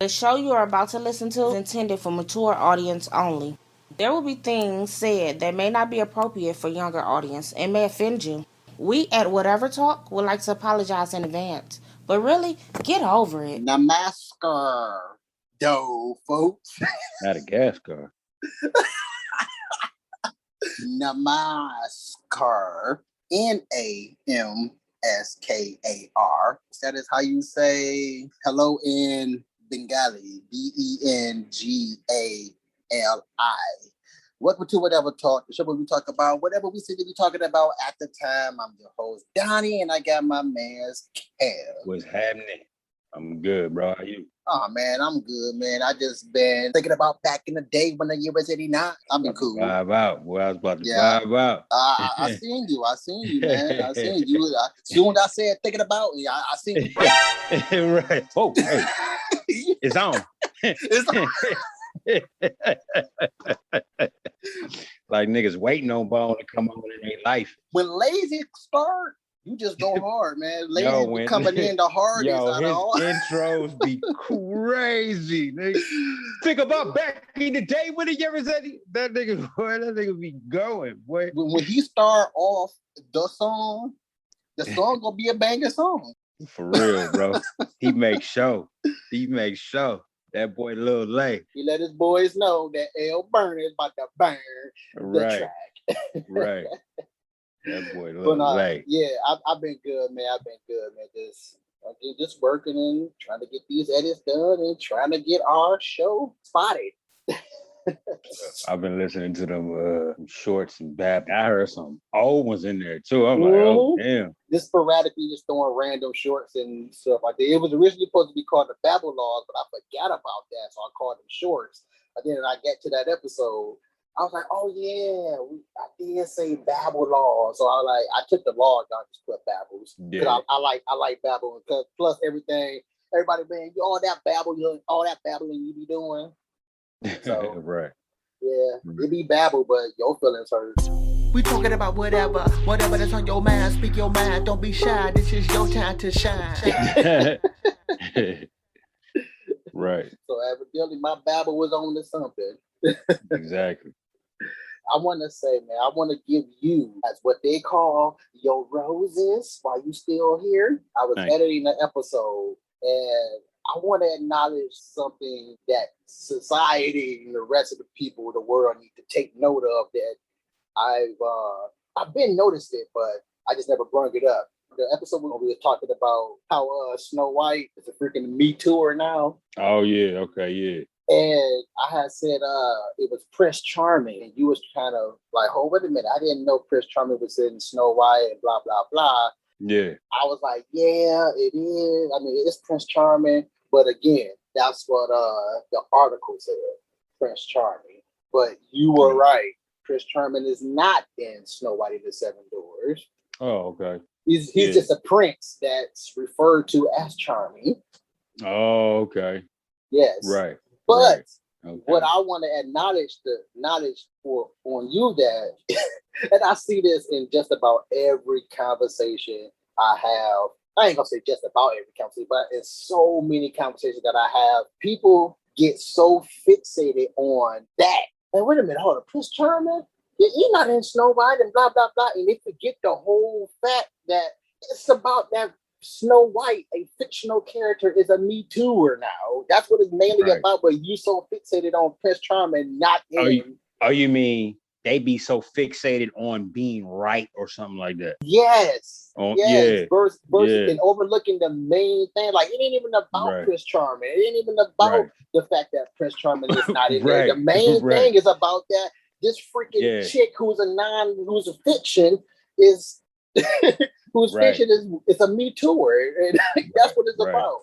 The show you are about to listen to is intended for mature audience only. There will be things said that may not be appropriate for younger audience and may offend you. We at Whatever Talk would like to apologize in advance, but really, get over it. Namaskar, dough, folks. Madagascar. Namaskar. Namaskar. That is how you say hello in Bengali. Bengali. Welcome to Whatever Talk, the show where we talk about whatever we seem to be talking about at the time. I'm your host, Donnie, and I got my man's Kev. What's happening? I'm good, bro. How you? Oh, man, I'm good, man. I just been thinking about back in the day when the year was 89. I've been cool. Vibe out. Boy, I was about to vibe out. I seen you, man. I seen you. Soon as I said thinking about you, I seen you. Right. Oh, hey. It's on. It's on. Like niggas waiting on Bone to come on in their life. When Lazy start, you just go hard, man. Lazy coming in the hardest out of all. Intros be crazy, nigga. Think about back in the day when the year was that nigga be going, boy. When he start off the song gonna be a banger song. For real, bro. He makes show. That boy Lil Lay. He let his boys know that L Burner is about to burn the track. Right. That boy Lil Lay. Yeah, I've been good, man. Just working and trying to get these edits done and trying to get our show spotted. I've been listening to them shorts and bad. I heard some old ones in there too. I'm like, oh damn. Just sporadically just throwing random shorts and stuff like that. It was originally supposed to be called the Babble Laws, but I forgot about that, so I called them shorts. And then I get to that episode, I was like, oh yeah, I did say Babble Laws. So I took the law down, just put Babbles. Yeah. I like Babble because plus everybody man, all that babbling you be doing. So, right. Yeah, it be babble, but your feelings hurt. We talking about whatever that's on your mind. Speak your mind. Don't be shy. This is your time to shine. Right. So evidently, my babble was on to something. Exactly. I want to say, man, I want to give you, as what they call your roses while you still here. I was editing the episode, and I want to acknowledge something that society and the rest of the people, the world need to take note of that I've been noticed it, but I just never brought it up. The episode when we were talking about how Snow White is a freaking Me Too'er now. Oh yeah, okay, yeah. And I had said it was Prince Charming, and you was kind of like, oh, wait a minute, I didn't know Prince Charming was in Snow White and blah blah blah. Yeah. I was like, yeah, it is. I mean, it's Prince Charming. But again, that's what the article said, Prince Charming. But you were right. Prince Charming is not in Snow White and the Seven Dwarfs. Oh, okay. He's just a prince that's referred to as Charming. Oh, okay. Yes. Right. But what I want to acknowledge on you that, and I see this in just about every conversation I have. I ain't gonna say just about every conversation, but in so many conversations that I have, people get so fixated on that. And wait a minute, hold on, Prince Charming? He's not in Snow White and blah, blah, blah. And they forget the whole fact that it's about that Snow White, a fictional character, is a Me Too'er now. That's what it's mainly about, but you so fixated on Prince Charming, not him. You mean they be so fixated on being right or something like that? Yes. Versus yeah. And overlooking the main thing. Like, it ain't even about Prince Charming. It ain't even about the fact that Prince Charming is not in there. The main thing is about that this freaking chick who's a fiction is whose fiction is a Me Too'er. And that's what it's about.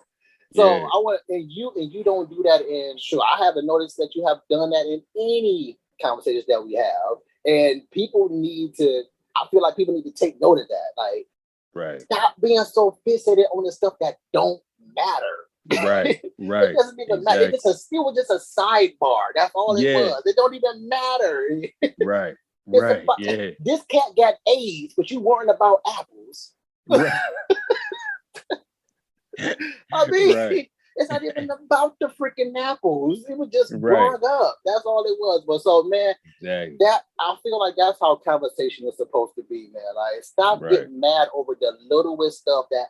So I want, and you don't do that in sure. I haven't noticed that you have done that in any conversations that we have. And I feel like people need to take note of that. Like, stop being so fixated on the stuff that don't matter. Right. It doesn't even matter. It was just a sidebar. That's all it was. It don't even matter. Right. This cat got AIDS, but you weren't about apples. I mean, It's not even about the freaking apples. It was just brought up. That's all it was. But so, man, that I feel like that's how conversation is supposed to be, man. Like, stop getting mad over the littlest stuff that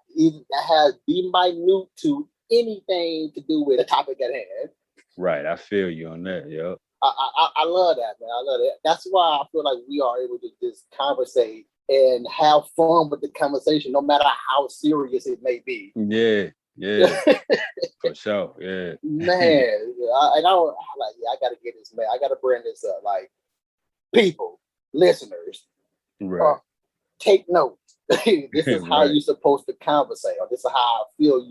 has be minute to anything to do with the topic at hand. Right, I feel you on that, yo. I love that, man. I love it. That's why I feel like we are able to just conversate and have fun with the conversation, no matter how serious it may be. Yeah, for sure. Yeah, man. I gotta get this, man. I gotta bring this up. Like, people, listeners, take notes. This is how you're supposed to conversate, or this is how I feel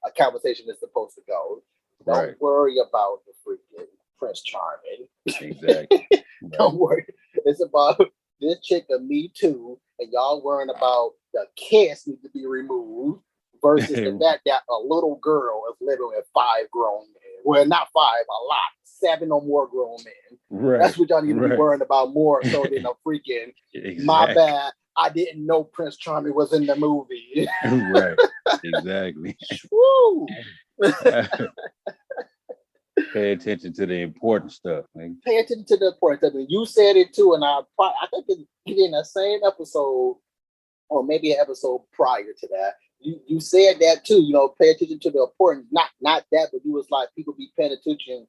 a conversation is supposed to go. Don't worry about the freaking Prince Charming. Exactly. Don't worry. It's about this chick and Me Too, and y'all worrying about the kiss need to be removed versus the fact that a little girl is living with 5 grown men. Well, not 5, a lot. 7 or more grown men. Right. That's what y'all need to be worrying about more so than a freaking my bad. I didn't know Prince Charming was in the movie. Right. Exactly. Woo. Pay attention to the important stuff, man. Pay attention to the important stuff. You said it too, and I think it's in the same episode, or maybe an episode prior to that. You said that too. You know, pay attention to the important. Not that, but you was like people be paying attention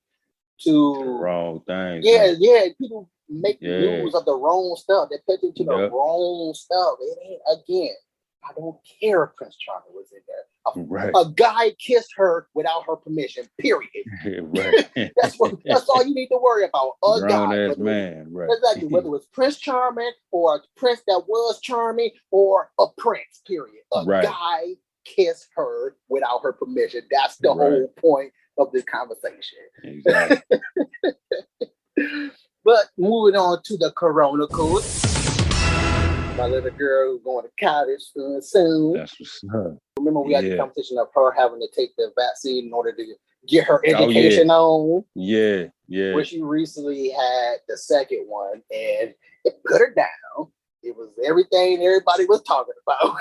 to the wrong things. Yeah. People make news of the wrong stuff. They pay attention to the wrong stuff. It ain't, again, I don't care if Prince Charming was in there. A guy kissed her without her permission, period. That's all you need to worry about. A grown-ass man. Exactly. Whether it was Prince Charming or a prince that was charming or a prince, period. A guy kissed her without her permission. That's the whole point of this conversation. Exactly. But moving on to the Corona code. My little girl is going to college soon. That's what's up. Remember, we had the conversation of her having to take the vaccine in order to get her education on. Yeah. Where she recently had the second one, and it put her down. It was everything everybody was talking about.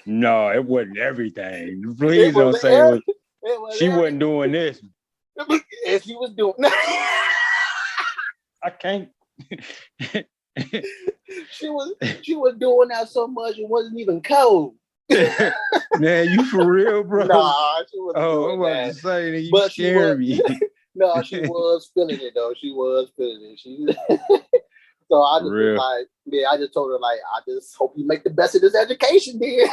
No, it wasn't everything. Please don't say she wasn't doing this. And she was doing. I can't. She was doing that so much it wasn't even cold. Man, you for real, bro? Nah, she wasn't. Oh, I'm about to say that you scared me. No, she was feeling it though. She was feeling it. So I just was like, I just told her like, I just hope you make the best of this education, dear.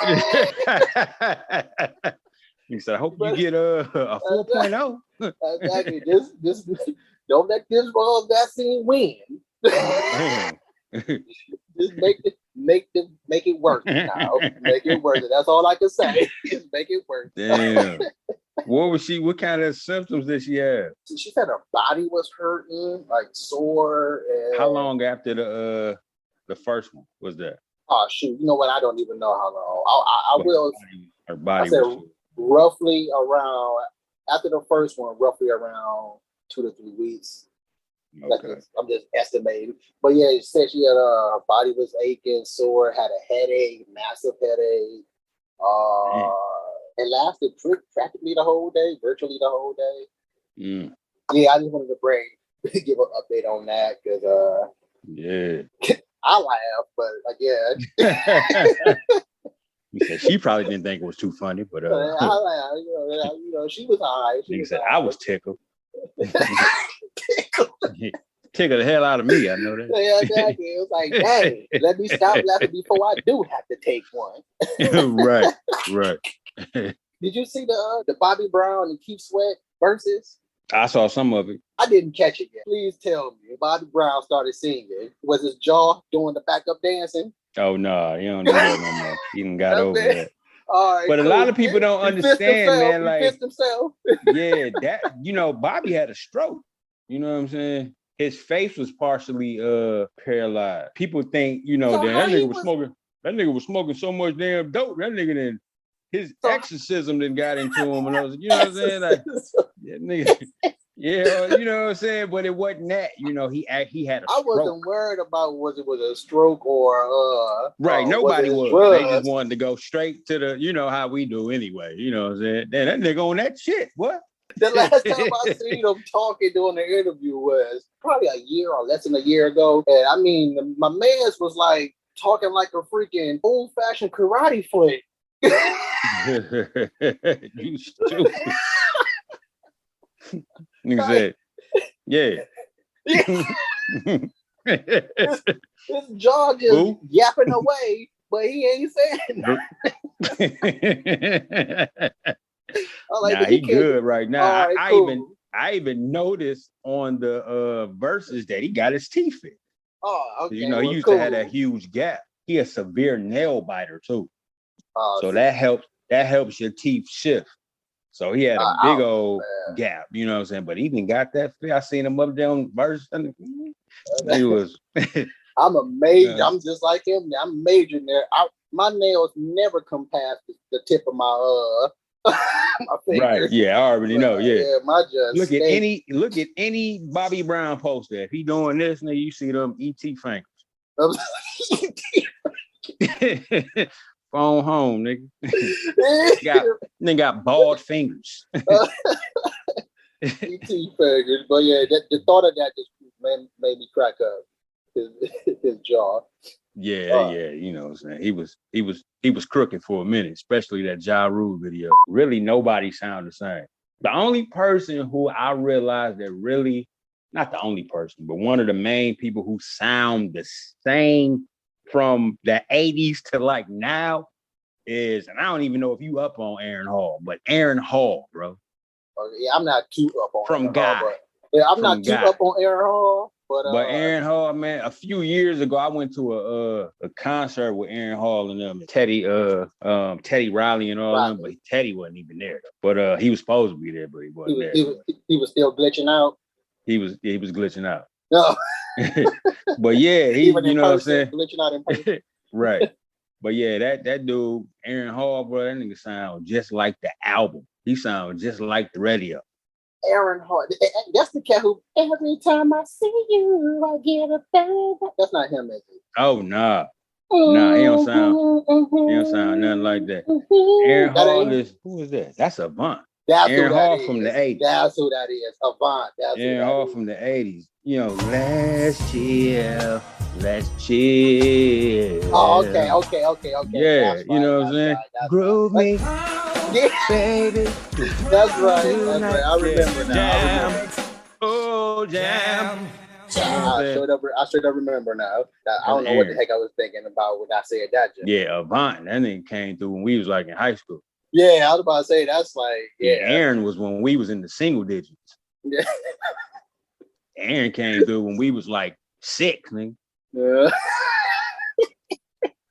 He said, I hope you get a 4.0. Exactly. Just don't let this vaccine win. Just make it worth it now. Make it worth it. That's all I can say. Just make it worth it. Damn. What kind of symptoms did she have? She said her body was hurting, like sore. And how long after the first one was that? Oh shoot, you know what? I don't even know how long. I will. Her body. I said roughly around after the first one, roughly around 2 to 3 weeks. Okay. I'm just estimating. But yeah, she said she had her body was aching, sore, had a headache, massive headache. It lasted practically the whole day, virtually the whole day. Yeah, I just wanted to give an update on that because I laugh, but again. She probably didn't think it was too funny, but I laugh. You know, she was all right. She said, I was tickled. Tickled the hell out of me. I know that. Yeah, exactly. It was like, dang, let me stop laughing before I do have to take one. Right. Did you see the Bobby Brown and Keith Sweat versus? I saw some of it. I didn't catch it yet. Please tell me. Bobby Brown started singing. Was his jaw doing the backup dancing? Oh no, he don't do that no more. He done got over that. All right, but a lot of people don't understand, man. Like, himself. Yeah, that Bobby had a stroke. You know what I'm saying? His face was partially paralyzed. People think, that nigga was smoking so much damn dope. That nigga then his exorcism then got into him, and I was, you know what I'm saying? Like, that nigga, Yeah, you know what I'm saying? But it wasn't that. You know, he had a stroke. I wasn't worried about was it a stroke or right. Nobody was. Drugs. They just wanted to go straight to the, you know how we do anyway. You know what I'm saying? Then that nigga on that shit. What? The last time I seen him talking during the interview was probably a year or less than a year ago. And I mean, my man's was like talking like a freaking old-fashioned karate flick. You stupid. Nigga said, yeah. His jaw just yapping away, but he ain't saying nothing. Like, nah, he good right now. Right, I even noticed on the verses that he got his teeth fixed. Oh, okay. You know, he used to have that huge gap. He a severe nail biter too. So that helps your teeth shift. So he had a big old gap, you know what I'm saying? But he even got that. I seen him up there on verse. He was. I'm amazed. I'm just like him. I'm majoring there. My nails never come past the tip of my my fingers. Right. Yeah, I already know. Yeah. My just look at any Bobby Brown poster. If he doing this, now you see them ET fingers. Phone home, nigga. Nigga got bald fingers. ET fingers, but yeah, the thought of that just made me crack up. His jaw. Yeah, you know what I'm saying? He was crooked for a minute, especially that Ja Rule video. Really, nobody sounded the same. The only person who I realized that really, not the only person, but one of the main people who sound the same from the 80s to like now is, and I don't even know if you up on Aaron Hall, but Aaron Hall, bro. Yeah, I'm not too up on Aaron Hall, I'm not too up on Aaron Hall. But Aaron Hall, man, a few years ago, I went to a concert with Aaron Hall and them, Teddy Riley and all them, but Teddy wasn't even there. But he was supposed to be there, but he wasn't there. He was still glitching out. He was glitching out. No. But yeah, you know what I'm saying? Glitching out in person. Right. But yeah, that dude, Aaron Hall, bro, that nigga sound just like the album. He sound just like the radio. Aaron Hall. That's the cat who, every time I see you, I get a bang. That's not him, is it? Oh, nah. Nah, he don't sound nothing like that. Aaron Hall is, who is that? That's Avant. Aaron Hall from the 80s. That's who that is. Avant. Aaron Hall from the 80s. You know, let's chill. Oh, okay. Yeah, you know what I'm saying? Groove me. Yeah, baby. That's right. I remember now. Oh, jam. I straight up remember now. I don't know what the heck I was thinking about when I said that. Yeah, Avant. That nigga came through when we was like in high school. Yeah, I was about to say that's like Aaron was when we was in the single digits. Yeah. Aaron came through when we was like 6, nigga. Yeah.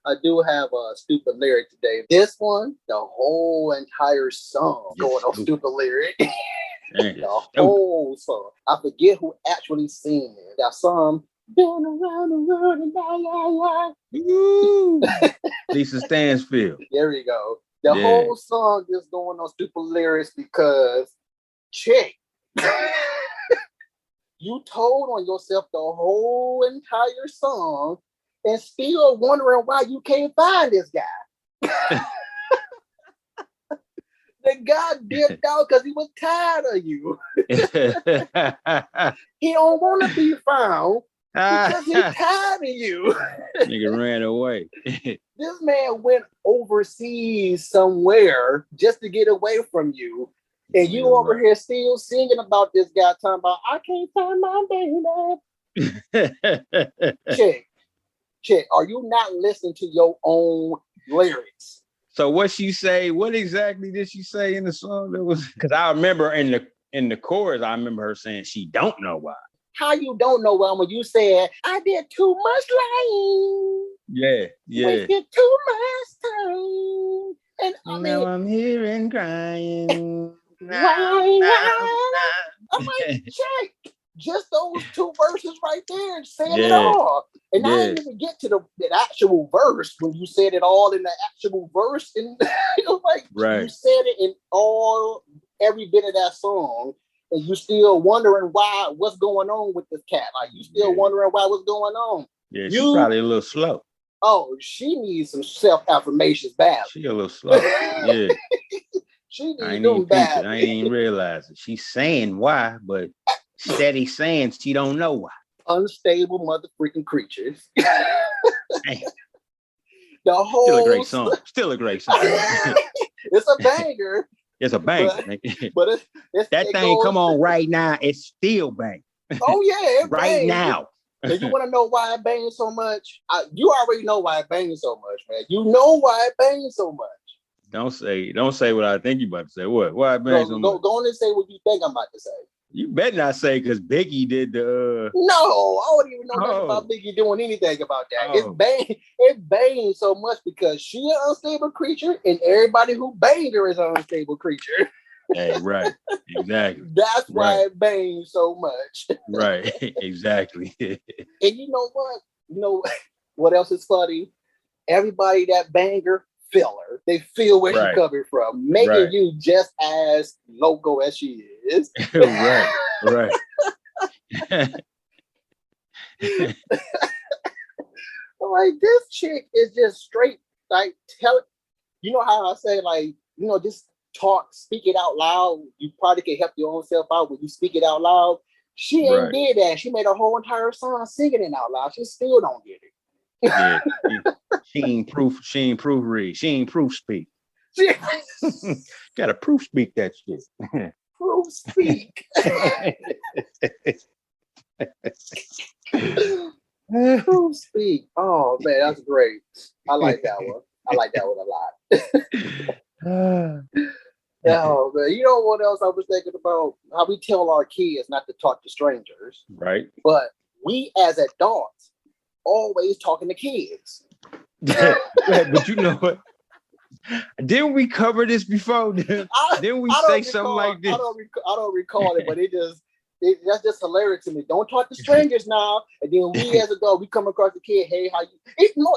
I do have a stupid lyric today. This one, the whole entire song going on stupid lyric. The whole song. I forget who actually sing it. That song, been around the world and Lisa Stansfield. There we go. The whole song is going on stupid lyrics because, chick, you told on yourself the whole entire song and still wondering why you can't find this guy. The guy dipped out because he was tired of you. He don't want to be found because he's tired of you. Nigga ran away. This man went overseas somewhere just to get away from you. And you over here still singing about this guy talking about, I can't find my baby. Chick, are you not listening to your own lyrics? So what she say? What exactly did she say in the song? That was because I remember in the chorus, I remember her saying she don't know why. How you don't know why when you said I did too much lying? Yeah. Wasted too much time. And now I'm here and crying. I'm like, Chick, just those 2 verses right there saying it all. And I didn't even get to the actual verse when you said it all in the actual verse. And it was like you said it in every bit of that song. and you still wondering what's going on with this cat. Like you still wondering what's going on. Yeah, she's probably a little slow. Oh, she needs some self-affirmations bad. She a little slow. Yeah. She needs them bad. I ain't even realize it. She's saying why, but steady saying she don't know why. Unstable mother freaking creatures. Hey. The whole Still a great song. Still a great song. It's a banger. It's a banger. But that thing come on right now. It's still bang. Oh yeah, it right bangs. now. And you want to know why it bangs so much? You already know why it bangs so much, man. You know why it bangs so much. Don't say what I think you about to say. What? Why it bangs so much? Go on and say what you think I'm about to say. You better not say because Biggie did the. No, I don't even know nothing about Biggie doing anything about that. It bangs so much because she an unstable creature, and everybody who banged her is an unstable creature. Hey, right, exactly. That's why it bangs so much. Right, exactly. And you know what? You know what else is funny? Everybody that banged her feel her. They feel where she's coming from, making you just as loco as she is. Right. Like this chick is just straight. Like you know how I say like just speak it out loud. You probably can help your own self out when you speak it out loud. She ain't did that. She made a whole entire song singing it out loud. She still don't get it. Yeah, she ain't proofread. She ain't proof speak. Gotta proof speak that shit. Proof speak. Proof speak. Oh man, that's great. I like that one. I like that one a lot. Oh man, you know what else I was thinking about? How we tell our kids not to talk to strangers. Right. But we as adults always talking to kids. But you know what? Didn't we cover this before? Didn't we say something like this? I don't recall it, but that's just hilarious to me. Don't talk to strangers now. And then we as adults, we come across the kid, hey, how you?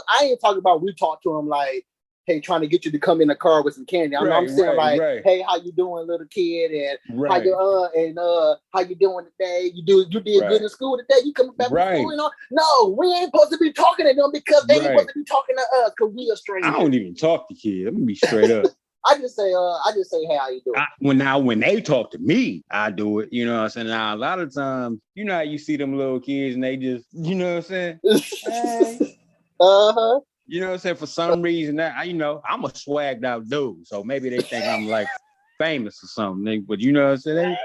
I ain't talking about we talk to him like, hey, trying to get you to come in the car with some candy. I'm saying hey, how you doing, little kid? And how you doing today? You did good in school today? You coming back from school? No, we ain't supposed to be talking to them because they ain't supposed to be talking to us because we are strangers. I don't even talk to kids. Let me be straight up. I just say, hey, how you doing? When they talk to me, I do it. You know what I'm saying? Now, a lot of times, you know how you see them little kids and they just, you know what I'm saying? Hey. Uh-huh. You know what I'm saying? For some reason, I'm a swagged out dude. So maybe they think I'm like famous or something. But you know what I'm saying?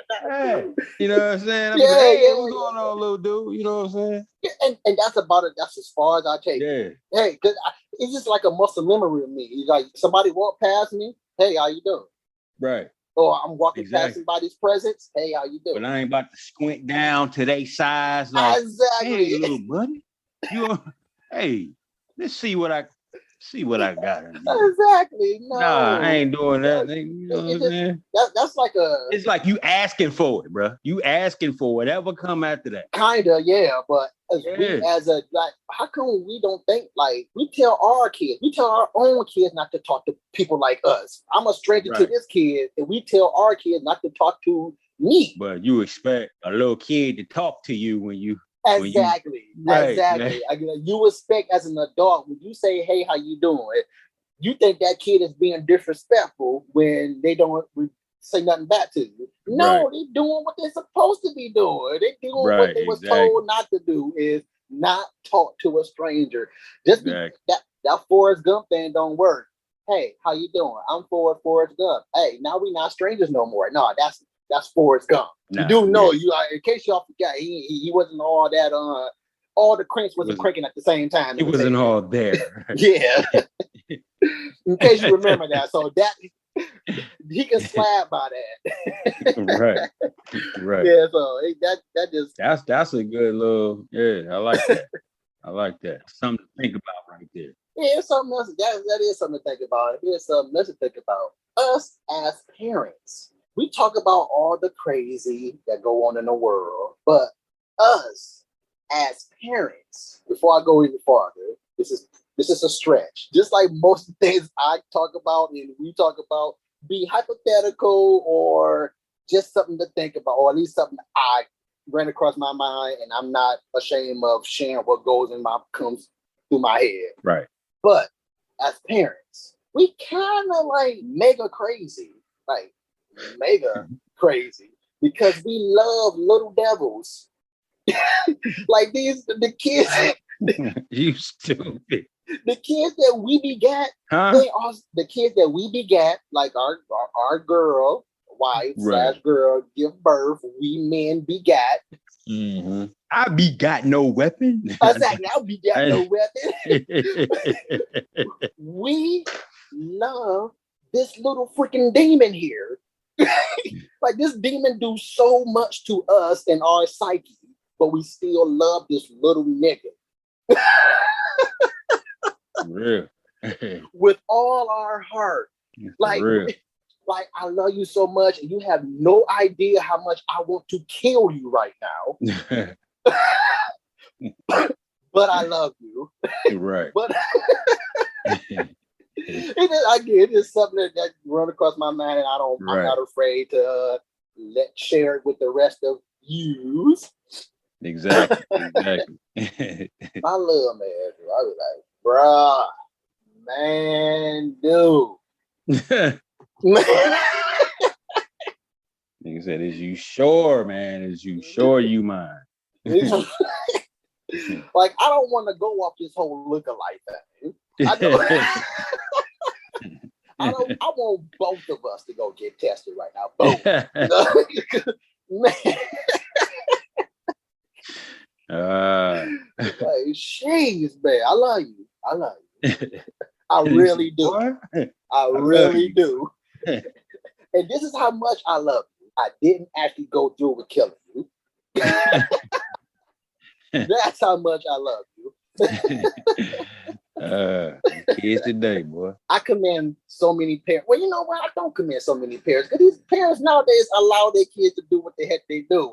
You know what I'm saying? I'm hey, what's going on, little dude? You know what I'm saying? Yeah, and that's about it. That's as far as I take it. Hey, because it's just like a muscle memory of me. It's like somebody walk past me. Hey, how you doing? Right. Or I'm walking past somebody's presence. Hey, how you doing? But I ain't about to squint down to their size. Like, exactly. Hey, little buddy. Hey. Let's see what I got. Exactly. No, I ain't doing that. You know what I'm saying? That's like it's like you asking for it, bro. You asking for whatever come after that. Kinda, yeah. But how come we don't think like we tell our own kids not to talk to people like us? I'm a stranger to this kid, and we tell our kids not to talk to me. But you expect a little kid to talk to you when you. Exactly. You expect as an adult when you say, "Hey, how you doing?" You think that kid is being disrespectful when they don't say nothing back to you. No, they're doing what they're supposed to be doing. They're doing what they was told not to do is not talk to a stranger. Just that Forrest Gump thing don't work. Hey, how you doing? I'm Forrest Gump. Hey, now we not strangers no more. No, that's Forrest Gump. You do know you. In case y'all forgot, he wasn't all that. All the cranks wasn't cranking at the same time. He wasn't all there. Yeah. In case you remember that, so that he can slap by that. Right. Yeah. So that just that's a good little. Yeah, I like that. Something to think about right there. Yeah, it's something else. That is something to think about. It is something else to think about. Us as parents. We talk about all the crazy that go on in the world, but us as parents, before I go even farther, this is a stretch. Just like most things I talk about and we talk about, be hypothetical or just something to think about, or at least something I ran across my mind, and I'm not ashamed of sharing what comes through my head. Right. But as parents, we kind of like mega crazy, because we love little devils. Like the kids. You stupid. The kids that we begat, they are the kids that we begat, like our girl, wife / girl, give birth. We men begat. Mm-hmm. I begot no weapon. Exactly, I begot no weapon. We love this little freaking demon here. Like this demon do so much to us and our psyche, but we still love this little nigga. Real. With all our heart. Like I love you so much, and you have no idea how much I want to kill you right now. But I love you. Right. But it is something that run across my mind, and I'm not afraid to share it with the rest of yous. Exactly. I love man. I was like, bruh, man, dude. Nigga said, is you sure, man? Is you sure you mine? Like, I don't want to go off this whole lookalike thing. I want both of us to go get tested right now. Both. Man. Like, jeez, man. I love you. I really do. I really do. And this is how much I love you. I didn't actually go through with killing you. That's how much I love you. Kids today, boy. I commend so many parents. Well, you know what? I don't commend so many parents, because these parents nowadays allow their kids to do what the heck they do.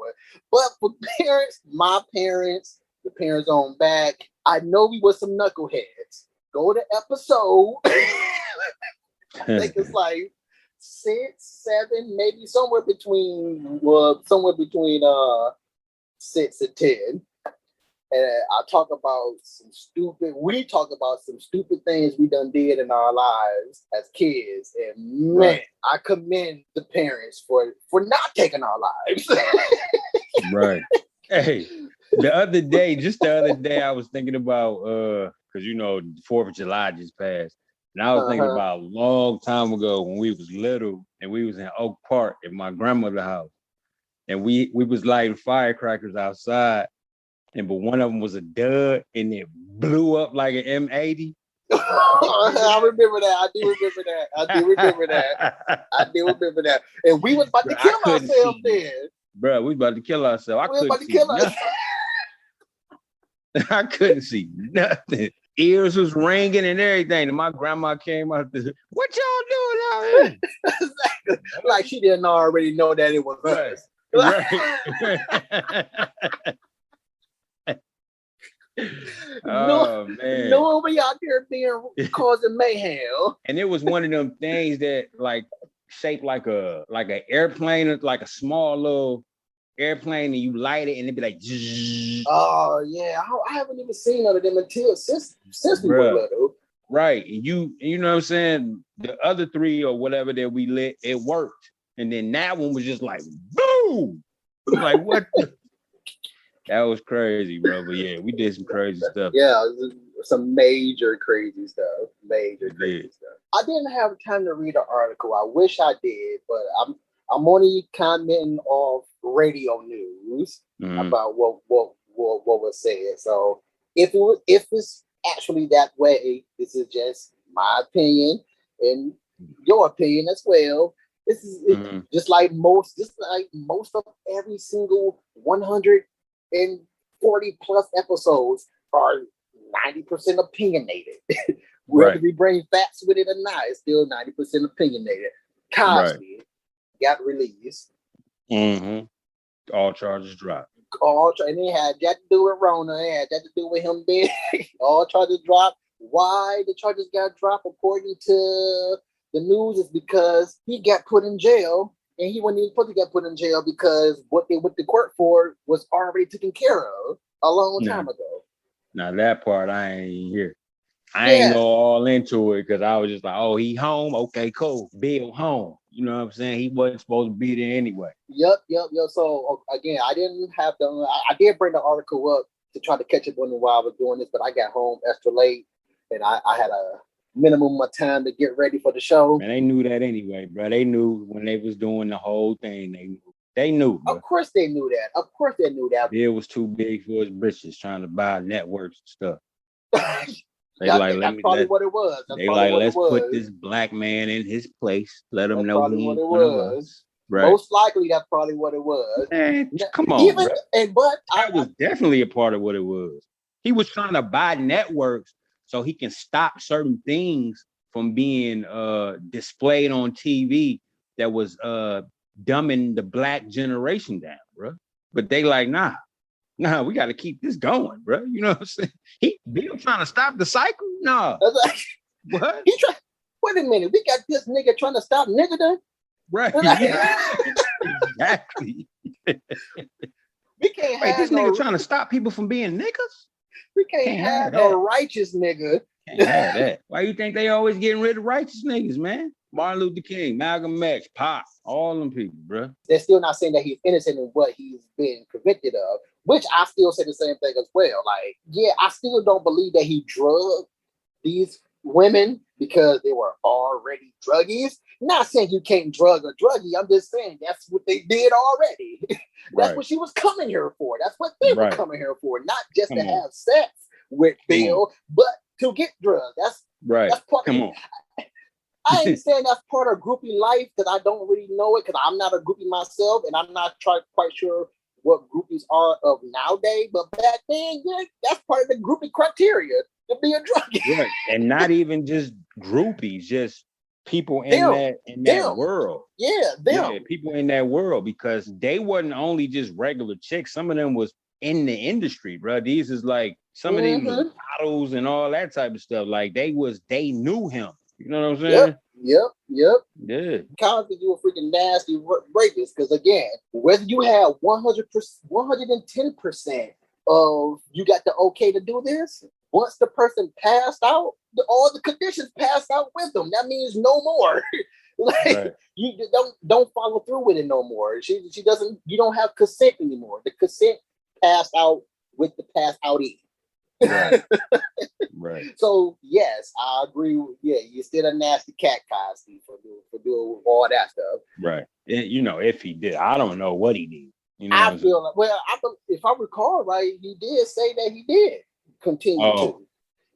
But for parents, my parents, the parents on back, I know we were some knuckleheads. Go to episode. I think it's like 6, 7, maybe somewhere between 6 and 10. And we talk about some stupid things we done did in our lives as kids. And man, I commend the parents for not taking our lives. Right. Hey, the other day, I was thinking about, because, 4th of July just passed. And I was thinking about a long time ago when we was little and we was in Oak Park at my grandmother's house. And we was lighting firecrackers outside. But one of them was a dud, and it blew up like an M80. I remember that. I do remember that. And we was about to kill ourselves then. Bro, we about to kill ourselves. I couldn't see nothing. Ears was ringing and everything. And my grandma came out there. What y'all doing out here? Exactly. Like she didn't already know that it was us. Right. Oh man! No one be out there causing mayhem. And it was one of them things that like shaped like an airplane, like a small little airplane, and you light it, and it'd be like. Zzz. Oh yeah, I haven't even seen none of them since we were little. Right, and you know what I'm saying. The other 3 or whatever that we lit, it worked, and then that one was just like boom. Like what? That was crazy, bro. But yeah, we did some crazy stuff. Yeah, some major crazy stuff. I didn't have time to read the article. I wish I did, but I'm only commenting off radio news about what was said. So if it's actually that way, this is just my opinion and your opinion as well. This is just like most of every single 140 plus episodes are 90% opinionated. Whether we bring facts with it or not, it's still 90% opinionated. Cosby got released. All charges dropped. And it had that to do with Rona. It had that to do with him being all charges dropped. Why the charges got dropped, according to the news, is because he got put in jail and he wasn't even supposed to get put in jail because what they went to court for was already taken care of a long time ago. Now that part I ain't hear. I ain't go all into it because I was just like, oh, he home? Okay, cool. Bill home. You know what I'm saying? He wasn't supposed to be there anyway. Yep. So again, I didn't have to. I did bring the article up to try to catch up on it while I was doing this, but I got home extra late, and I had a minimum of time to get ready for the show. Man, they knew that anyway, bro. They knew when they was doing the whole thing. They knew. Bro. Of course they knew that. Bill was too big for his britches, trying to buy networks and stuff. They that's probably what it was. Let's put this black man in his place. Let him know he ain't one of us. Right. Most likely, that's probably what it was. Man, come on, bro. That was definitely a part of what it was. He was trying to buy networks so he can stop certain things from being displayed on TV that was dumbing the black generation down, bro. But they like, nah, we got to keep this going, bro. You know what I'm saying? Bill trying to stop the cycle? No. What? Wait a minute. We got this nigga trying to stop nigga. Right. Exactly. We can't have this nigga trying to stop people from being niggas? We can't have no righteous nigga. Can't have that. Why you think they always getting rid of righteous niggas, man? Martin Luther King, Malcolm X, Pop, all them people, bro. They're still not saying that he's innocent in what he's been convicted of, which I still say the same thing as well. Like, yeah, I still don't believe that he drugged these women because they were already druggies. Not saying you can't drug a druggie. I'm just saying that's what they did already. That's what she was coming here for. That's what they were coming here for. Not just to have sex with Bill, but to get drugs. That's part Come on. I ain't saying that's part of groupie life because I don't really know it because I'm not a groupie myself and I'm not quite sure what groupies are of nowadays. But back then, that's part of the groupie criteria to be a druggie. Right. And not even just groupies, just people in that world. Yeah, people in that world because they wasn't only just regular chicks. Some of them was in the industry, bro. These is like some of them models and all that type of stuff. Like they knew him. You know what I'm saying? Yep. Yeah. Cosby, you a freaking nasty rapist. Because again, whether you have 100%, 110% of you got the okay to do this, once the person passed out, all the conditions passed out with them. That means no more. You don't follow through with it no more. She doesn't. You don't have consent anymore. The consent passed out with the pass outie. Right. So yes, I agree. You're still a nasty cat, Cosby, for doing all that stuff. Right. If he did, I don't know what he did. You know I feel like, if I recall right, he did say that he did continue to.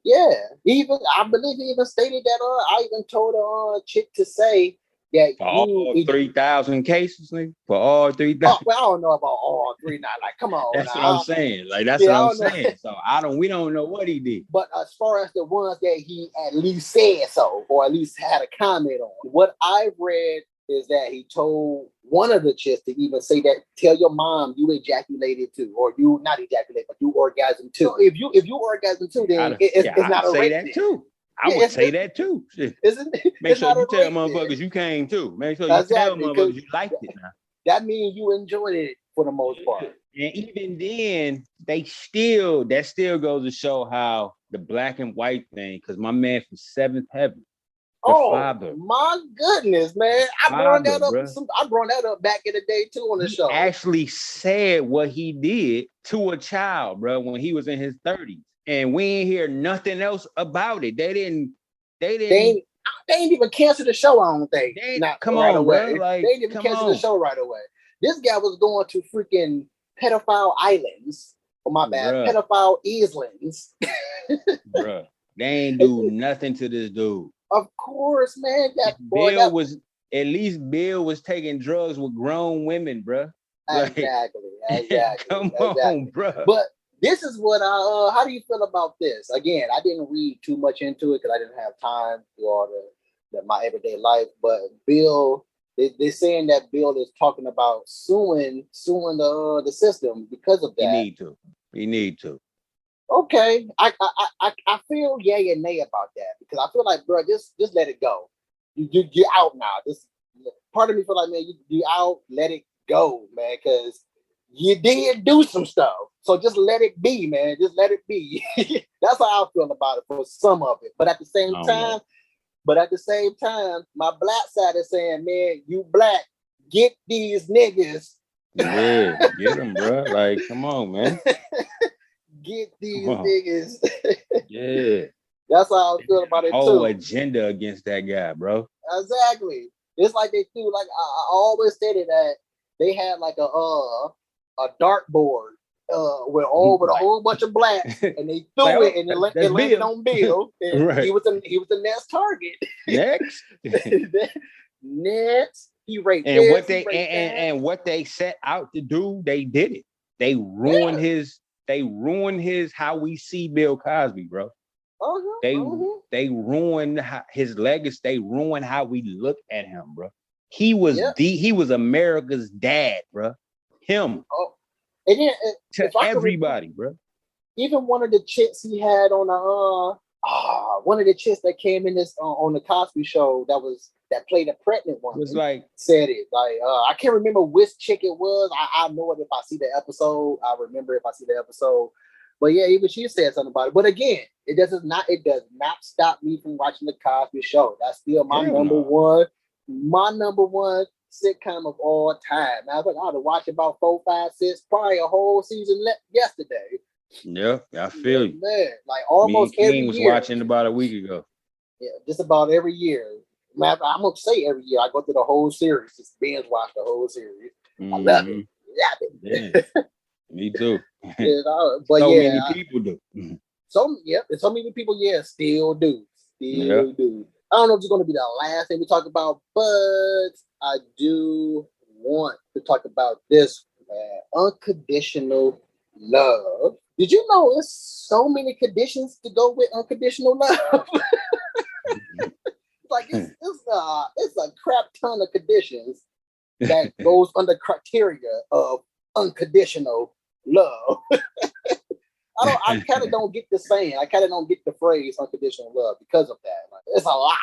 Yeah, I believe he even stated that. I even told a chick to say that for all 3,000 cases, nigga. For all 3,000. Well, I don't know about all three now. Like, come on. That's what I'm saying. Like, that's what I'm saying. So we don't know what he did. But as far as the ones that he at least said so, or at least had a comment on, what I've read is that he told one of the chicks to even say that, tell your mom you ejaculated too, or you not ejaculate, but you orgasm too. So if you orgasm too, then it's not a rape. That too. I would say that too. Isn't it? Make sure you tell motherfuckers you came too. Make sure you tell motherfuckers you liked it now. That means you enjoyed it for the most part. And even then, that still goes to show how the black and white thing, because my man from Seventh Heaven, father. My goodness, man. I brought that up back in the day too on the show. Actually said what he did to a child, bro, when he was in his 30s. And we ain't hear nothing else about it. They didn't even cancel the show, I don't think. Come on, away. Bro. Like, they didn't even cancel the show right away. This guy was going to freaking pedophile islands. Oh, my bad. Bruh. Pedophile islands. Bruh. They ain't do nothing to this dude. Of course, man. Bill was taking drugs with grown women, bruh. Exactly. Come on, bruh. But this is what how do you feel about this? Again, I didn't read too much into it because I didn't have time for my everyday life. But Bill, they're saying that Bill is talking about suing the system because of that. He need to. Okay, I feel yay and nay about that because I feel like, bro, just let it go. You're out now. part of me feel like, man, you out, let it go, man, because you did do some stuff. So just let it be, man. Just let it be. That's how I feel about it for some of it. But at the same time, my black side is saying, man, you black, get these niggas. Yeah, get them, bro. Like, come on, man. Get these niggas. Yeah. That's how I feel about it, whole too. agenda against that guy, bro. Exactly. It's like they threw, like, I always said it, that they had like a dartboard with a whole bunch of blacks, and they threw it, and it landed on Bill. And right. He was the next target. Next. Next. He raped and this, what they and what they set out to do, they did it. They ruined his how we see Bill Cosby, bro. They ruined his legacy. They ruined how we look at him, bro. He was America's dad, bro. Him. And then, to everybody, bro. Even one of the chicks he had on one of the chicks that came in this on the Cosby Show that played a pregnant one. Was like said it like I can't remember which chick it was. I know it if I see the episode. I remember if I see the episode. But yeah, even she said something about it. But again, it does not stop me from watching the Cosby Show. That's still my number one sitcom of all time. I was like, I had to watch about 4, 5, 6, probably a whole season yesterday. Yeah, I feel you. Man, like almost every year. Was watching about a week ago. Yeah, just about every year. I'm gonna say every year I go through the whole series, just binge watch the whole series. I love it. Yeah. Me too. But so many people do. So many people, still do. I don't know if it's going to be the last thing we talk about, but I do want to talk about this, man. Unconditional love. Did you know there's so many conditions to go with unconditional love? Like it's a crap ton of conditions that goes under criteria of unconditional love. I kind of don't get the saying. I kind of don't get the phrase unconditional love because of that. Like, it's a lot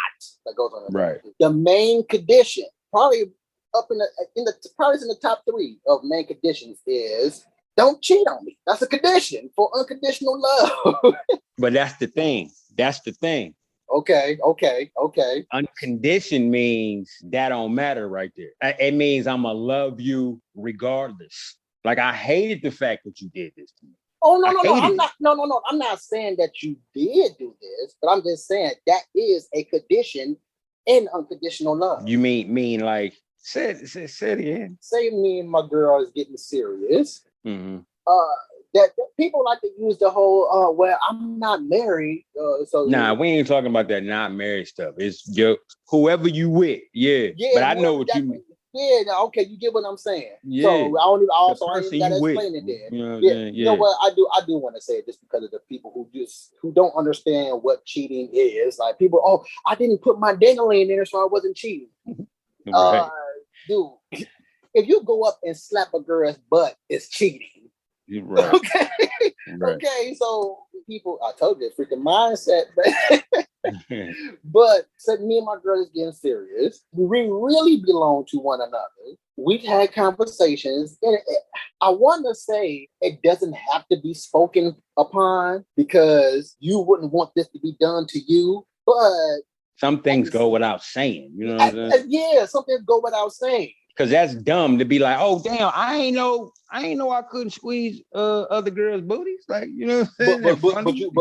that goes on. Right. The main condition, probably up in the top 3 of main conditions, is don't cheat on me. That's a condition for unconditional love. But that's the thing. Okay. Unconditioned means that don't matter right there. It means I'm gonna love you regardless. Like, I hated the fact that you did this to me. Oh, no. I'm not saying that you did do this, but I'm just saying that is a condition in unconditional love. You mean like, say it again. Say me and my girl is getting serious. Mm-hmm. That people like to use the whole, well, I'm not married. Nah, we ain't talking about that not married stuff. It's whoever you with. Yeah. But I know what you mean. Yeah, okay, you get what I'm saying. Yeah. So I don't even gotta explain it then. You know, You know what? I do want to say it just because of the people who don't understand what cheating is. Like people, I didn't put my dingling in there, so I wasn't cheating. Right. Dude, if you go up and slap a girl's butt, it's cheating. Right. Okay. Right. Okay, so people, I told you, freaking mindset. But said me and my girl is getting serious. We really belong to one another. We've had conversations, and I want to say it doesn't have to be spoken upon because you wouldn't want this to be done to you, but some things go without saying. You know what I'm saying? Yeah, some things go without saying. Because that's dumb to be like, oh damn, I ain't know I couldn't squeeze other girls' booties. Like, you know what I'm saying?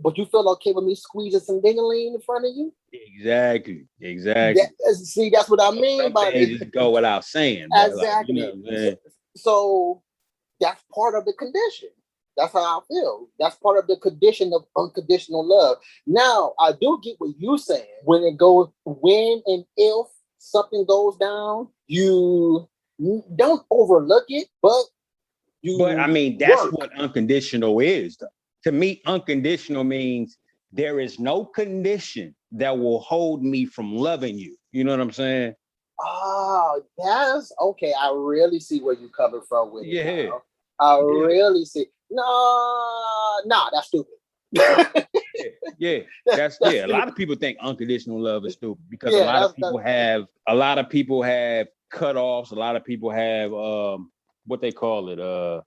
Would you feel okay with me squeezing some ding-a-ling in front of you? Exactly. That's what I mean by it. Just go without saying. Exactly. Like, you know, so that's part of the condition. That's how I feel. That's part of the condition of unconditional love. Now, I do get what you're saying. When and if something goes down, you don't overlook it, but I mean, that's what unconditional is, though. To me, unconditional means there is no condition that will hold me from loving you. You know what I'm saying? Oh, that's okay. I really see where you're coming from with it. Yeah. Now. Really see. No, that's stupid. Yeah. That's a lot of people think unconditional love is stupid because a lot of people have cutoffs. A lot of people have what they call it.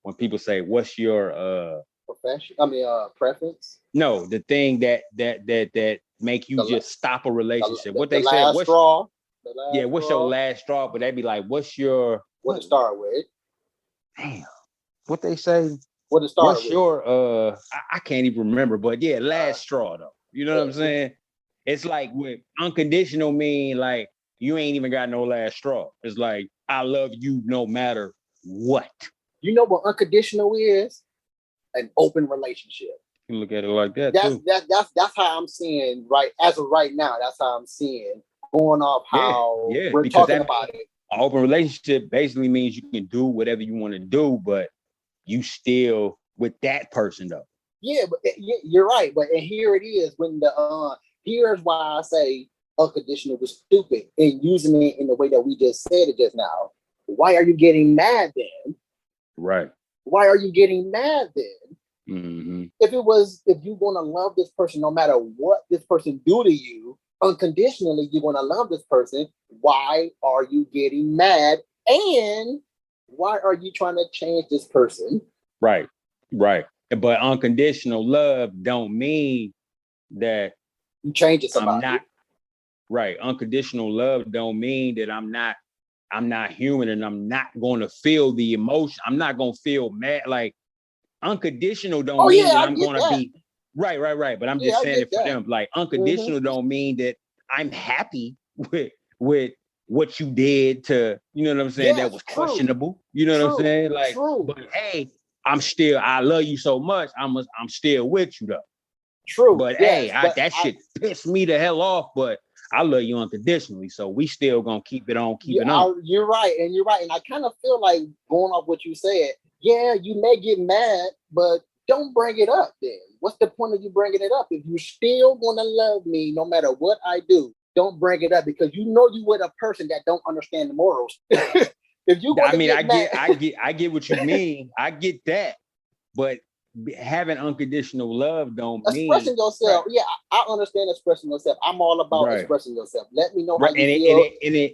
When people say, "What's your profession?" Preference. No, the thing that make you just stop a relationship. What they say? Last straw. What's your last straw? But they'd be like, "What's your what to start with?" Damn, what they say? What to start with? What's your I can't even remember, but yeah, last straw though. You know what I'm saying? It's like with unconditional mean like you ain't even got no last straw. It's like I love you no matter what. You know what unconditional is? An open relationship. You look at it like that. That's how I'm seeing as of right now. That's how I'm seeing going off how we're talking about it. An open relationship basically means you can do whatever you want to do, but you still with that person though. Yeah, but you're right. But and here it is when here's why I say unconditional was stupid and using it in the way that we just said it just now. Why are you getting mad then? Right. Why are you getting mad then? Mm-hmm. If you're gonna love this person no matter what this person do to you, unconditionally, you're gonna love this person. Why are you getting mad? And why are you trying to change this person? Right. But unconditional love don't mean that you change somebody. I'm not right. Unconditional love don't mean that I'm not human and I'm not going to feel the emotion. I'm not going to feel mad. Like unconditional don't mean that I'm going to be right. But I'm just saying it for them. Like unconditional don't mean that I'm happy with what you did to, you know what I'm saying? That was questionable. You know what I'm saying? Like, but hey, I love you so much. I'm still with you though. True. But that shit pissed me the hell off. But I love you unconditionally, so we still gonna keep it on, on. You're right, and I kind of feel like going off what you said. Yeah, you may get mad, but don't bring it up. Then what's the point of you bringing it up if you still gonna love me no matter what I do? Don't bring it up because you know you with a person that don't understand the morals. If you, I get what you mean. I get that, but having unconditional love don't mean expressing yourself. Yeah, I understand expressing yourself. I'm all about expressing yourself. Let me know how you feel.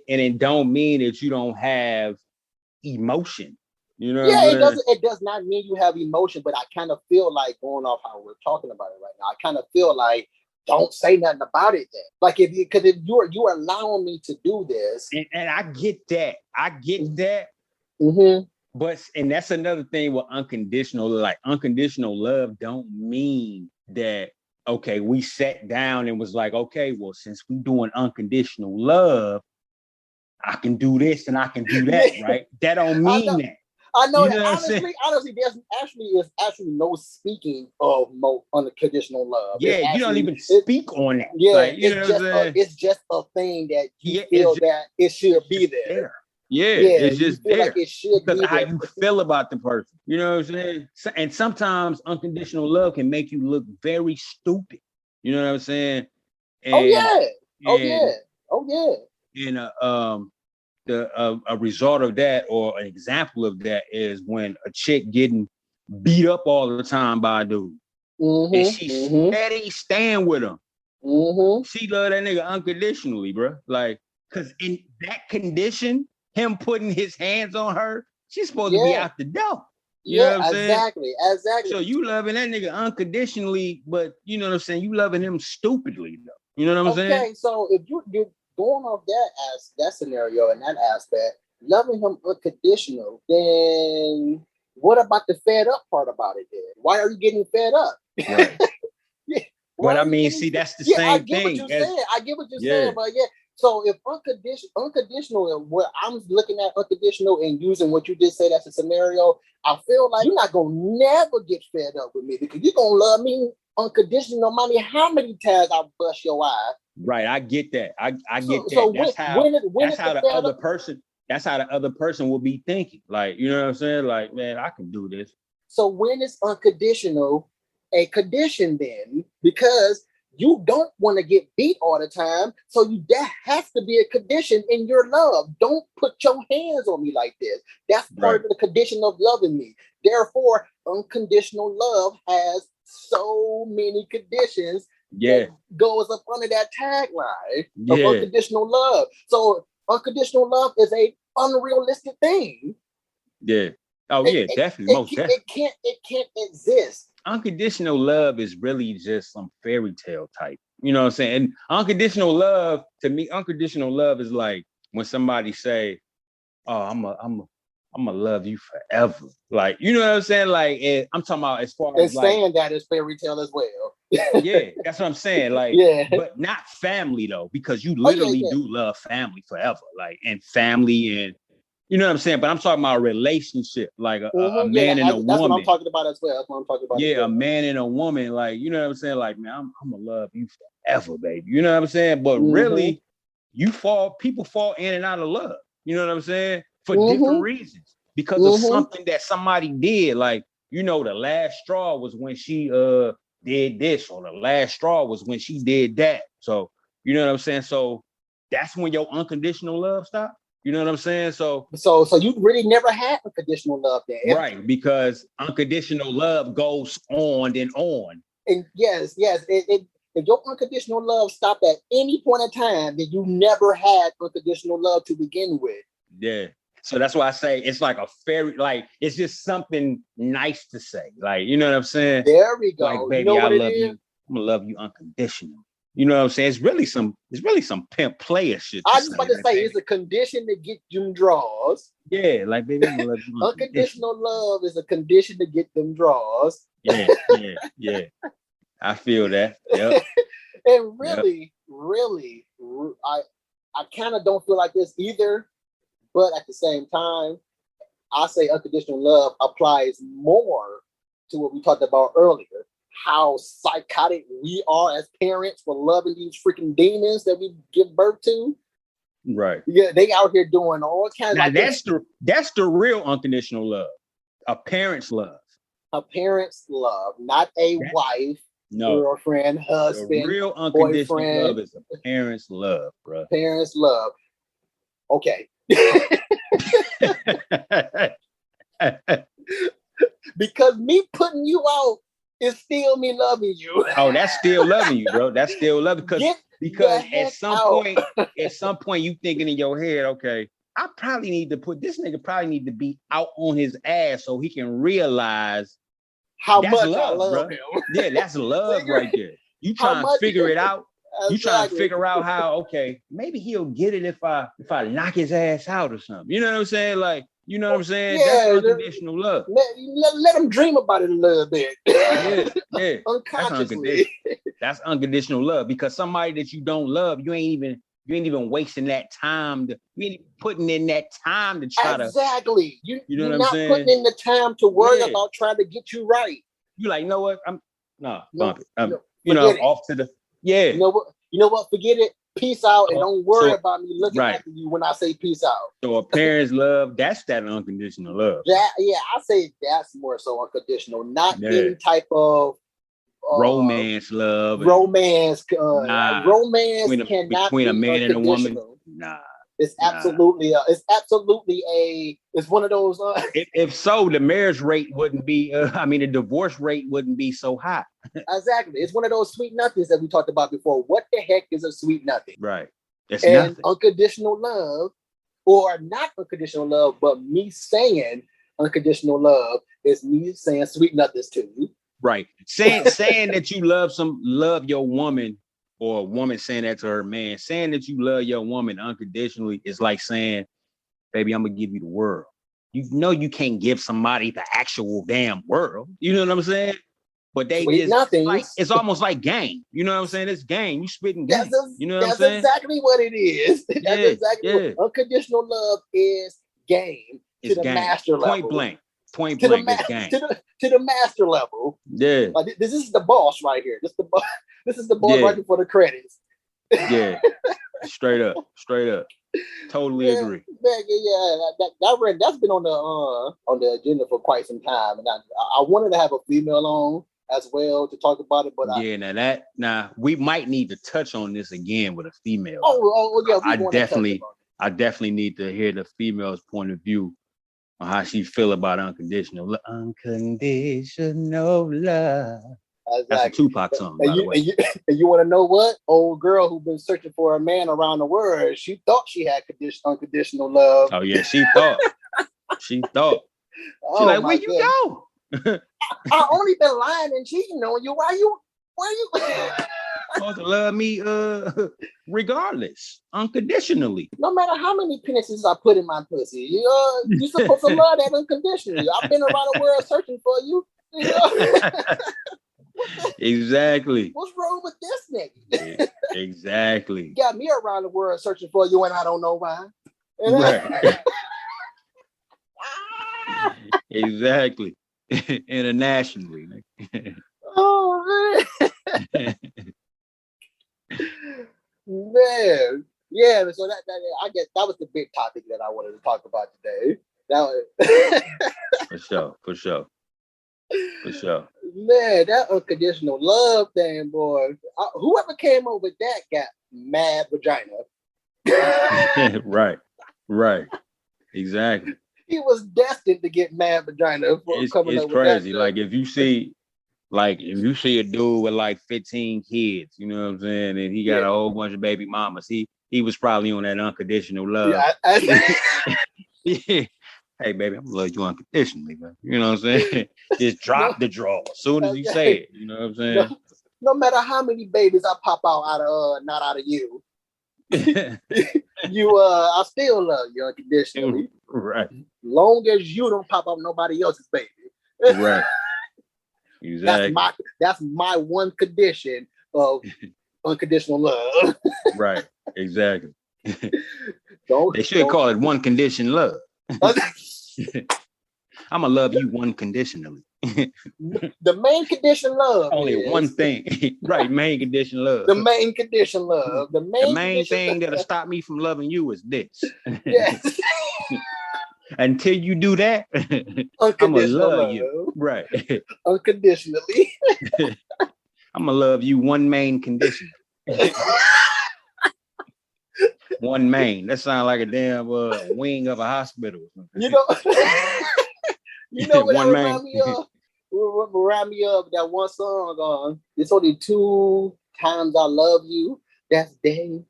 And it don't mean that you don't have emotion. You know? Yeah, it does not mean you have emotion, but I kind of feel like going off how we're talking about it right now. I kind of feel like don't say nothing about it then. Like if you're allowing me to do this. And I get that. Mm-hmm. But and that's another thing with unconditional, like unconditional love don't mean that, okay, we sat down and was like, okay, well, since we doing unconditional love, I can do this and I can do that, right? That don't mean that. I know that honestly, there's actually no speaking of unconditional love. Yeah, you don't even speak on that. Yeah, like, it's just a thing that you feel that it should be there. Yeah, it's just feel there. like it should because be how there. you feel about the person. You know what I'm saying? And sometimes unconditional love can make you look very stupid. You know what I'm saying? And, Oh yeah. And a result of that, or an example of that, is when a chick getting beat up all the time by a dude, and she steady staying with him. She love that nigga unconditionally, bro. Like, cause in that condition, him putting his hands on her, she's supposed to be out the door. You know what I'm saying? Exactly. So you loving that nigga unconditionally, but you know what I'm saying? You loving him stupidly, though. You know what I'm saying? Okay, so if you're going off that scenario and that aspect, loving him unconditional, then what about the fed up part about it then? Why are you getting fed up? Right. But I mean, see, that's the same thing. I get what you're saying, but so if unconditional, and what I'm looking at unconditional and using what you just said as a scenario, I feel like you're not gonna never get fed up with me because you're gonna love me unconditional no matter how many times I bust your eye. Right, I get that. I get that. So that's how the other person will be thinking. Like, you know what I'm saying? Like, man, I can do this. So when is unconditional a condition then? Because you don't want to get beat all the time. So that has to be a condition in your love. Don't put your hands on me like this. That's part of the condition of loving me. Therefore, unconditional love has so many conditions that goes up under that tagline of unconditional love. So unconditional love is a unrealistic thing. Yeah. Oh yeah, definitely. It can't exist. Unconditional love is really just some fairy tale type. You know what I'm saying? And unconditional love, to me, unconditional love is like when somebody say, "Oh, I'm gonna love you forever." Like, you know what I'm saying? Like, I'm talking about as far as like saying that is fairy tale as well. Yeah, that's what I'm saying. Like, but not family though, because you literally do love family forever, like, and family, and you know what I'm saying. But I'm talking about a relationship, like a man and a woman. That's what I'm talking about as well. That's what I'm talking about. Yeah, a man and a woman, like, you know what I'm saying. Like, man, I'm gonna love you forever, baby. You know what I'm saying. But really, people fall in and out of love. You know what I'm saying, for different reasons, because of something that somebody did. Like, you know, the last straw was when she did this, or the last straw was when she did that. So, you know what I'm saying? So that's when your unconditional love stopped. You know what I'm saying? So you really never had unconditional love then. Right, because unconditional love goes on and on. And yes. If your unconditional love stopped at any point in time, then you never had unconditional love to begin with. Yeah. So that's why I say it's like a fairy, like, it's just something nice to say. Like, you know what I'm saying? There we go. Like, baby, I love you. I'm gonna love you unconditionally. You know what I'm saying? It's really some pimp player shit. I was about to say it's a condition to get them draws. Yeah, like, baby, I'm gonna love you unconditional love is a condition to get them draws. Yeah. I feel that. Yep. And really, I kind of don't feel like this either. But at the same time, I say unconditional love applies more to what we talked about earlier. How psychotic we are as parents for loving these freaking demons that we give birth to. Right. Yeah, they out here doing all kinds of. Now that's the real unconditional love. A parent's love. A parent's love, not a wife, girlfriend, husband. The real unconditional boyfriend. Love is a parent's love, bro. Parents' love. Okay. Because me putting you out is still me loving you. Oh, that's still loving you, bro. That's still loving, because at some point you thinking in your head, okay, I probably need to put this nigga probably need to be out on his ass so he can realize how much I love him. Yeah, that's love right there. You trying to figure it out. Exactly. You trying to figure out how, okay, maybe he'll get it if I knock his ass out or something. You know what I'm saying? Like, you know what I'm saying? Yeah, that's unconditional love. Let him dream about it a little bit. Yeah. Unconsciously. That's unconditional love, because somebody that you don't love, you ain't even wasting that time. You ain't putting in that time to try to. Exactly. You know you're what I'm not saying? putting in the time to worry about trying to get you right. You like, you know what? Bump it. It. Off to the. Yeah. You know what? Forget it. Peace out, and don't worry about me looking after you when I say peace out. So a parent's love, that's that unconditional love. I say that's more so unconditional, not any type of romance love. Romance cannot between a man and a woman. Nah. It's absolutely it's one of those. If so, the marriage rate wouldn't be. The divorce rate wouldn't be so high. Exactly, it's one of those sweet nothings that we talked about before. What the heck is a sweet nothing? Right. It's and nothing. Unconditional love, or not unconditional love, but me saying unconditional love is me saying sweet nothings to you. Right. Saying that you love your woman, or a woman saying that to her man, saying that you love your woman unconditionally is like saying, baby, I'm gonna give you the world. You know you can't give somebody the actual damn world. You know what I'm saying? But they it's almost like game. You know what I'm saying? It's game. You spitting game. You know what I'm saying? That's exactly what it is. That's exactly what unconditional love is. Game to the master level. Point blank. It's game. To the master level. Yeah. This is the boss right here. This is the boss right before the credits. Yeah. Straight up. Totally agree. That's been on the agenda for quite some time, and I wanted to have a female on as well to talk about it, but we might need to touch on this again with a female. Yeah, I definitely need to hear the female's point of view on how she feel about unconditional love. Exactly. That's a Tupac song, by the way. And you want to know what? Old girl who's been searching for a man around the world, she thought she had unconditional love. Oh yeah, she thought. She thought. She's like, where you go? I only been lying and cheating on you. Why you? Supposed to love me regardless, unconditionally. No matter how many penises I put in my pussy, you're supposed to love that unconditionally. I've been around the world searching for you. Exactly. What's wrong with this nigga? Exactly. Got me around the world searching for you and I don't know why. Right. Exactly. Internationally. Oh man. Man. Yeah, so that I guess that was the big topic that I wanted to talk about today. For sure. Man, that unconditional love thing, boy. Whoever came up with that got mad vagina. Right. Exactly. He was destined to get mad vagina for coming up with that. It's crazy. Like if you see a dude with like 15 kids, you know what I'm saying, and he got a whole bunch of baby mamas, he was probably on that unconditional love. Yeah. Hey baby, I'm gonna love you unconditionally, man. You know what I'm saying? Just drop the draw as soon as you say it. You know what I'm saying? No matter how many babies I pop out of not out of you. I still love you unconditionally. Right. Long as you don't pop out nobody else's baby. Right. Exactly. That's my one condition of unconditional love. Right. Exactly. They should call it one condition love. I'm gonna love you unconditionally. The main condition love. Only one thing. Right, main condition love. The main condition love. The main thing that'll stop me from loving you is this. Yes. Until you do that, I'm gonna love you. Right. Unconditionally. I'm gonna love you one main condition. One main. That sounds like a damn wing of a hospital. You know what that remind me of? Remind me of that one song. It's only 2 times I love you. That's day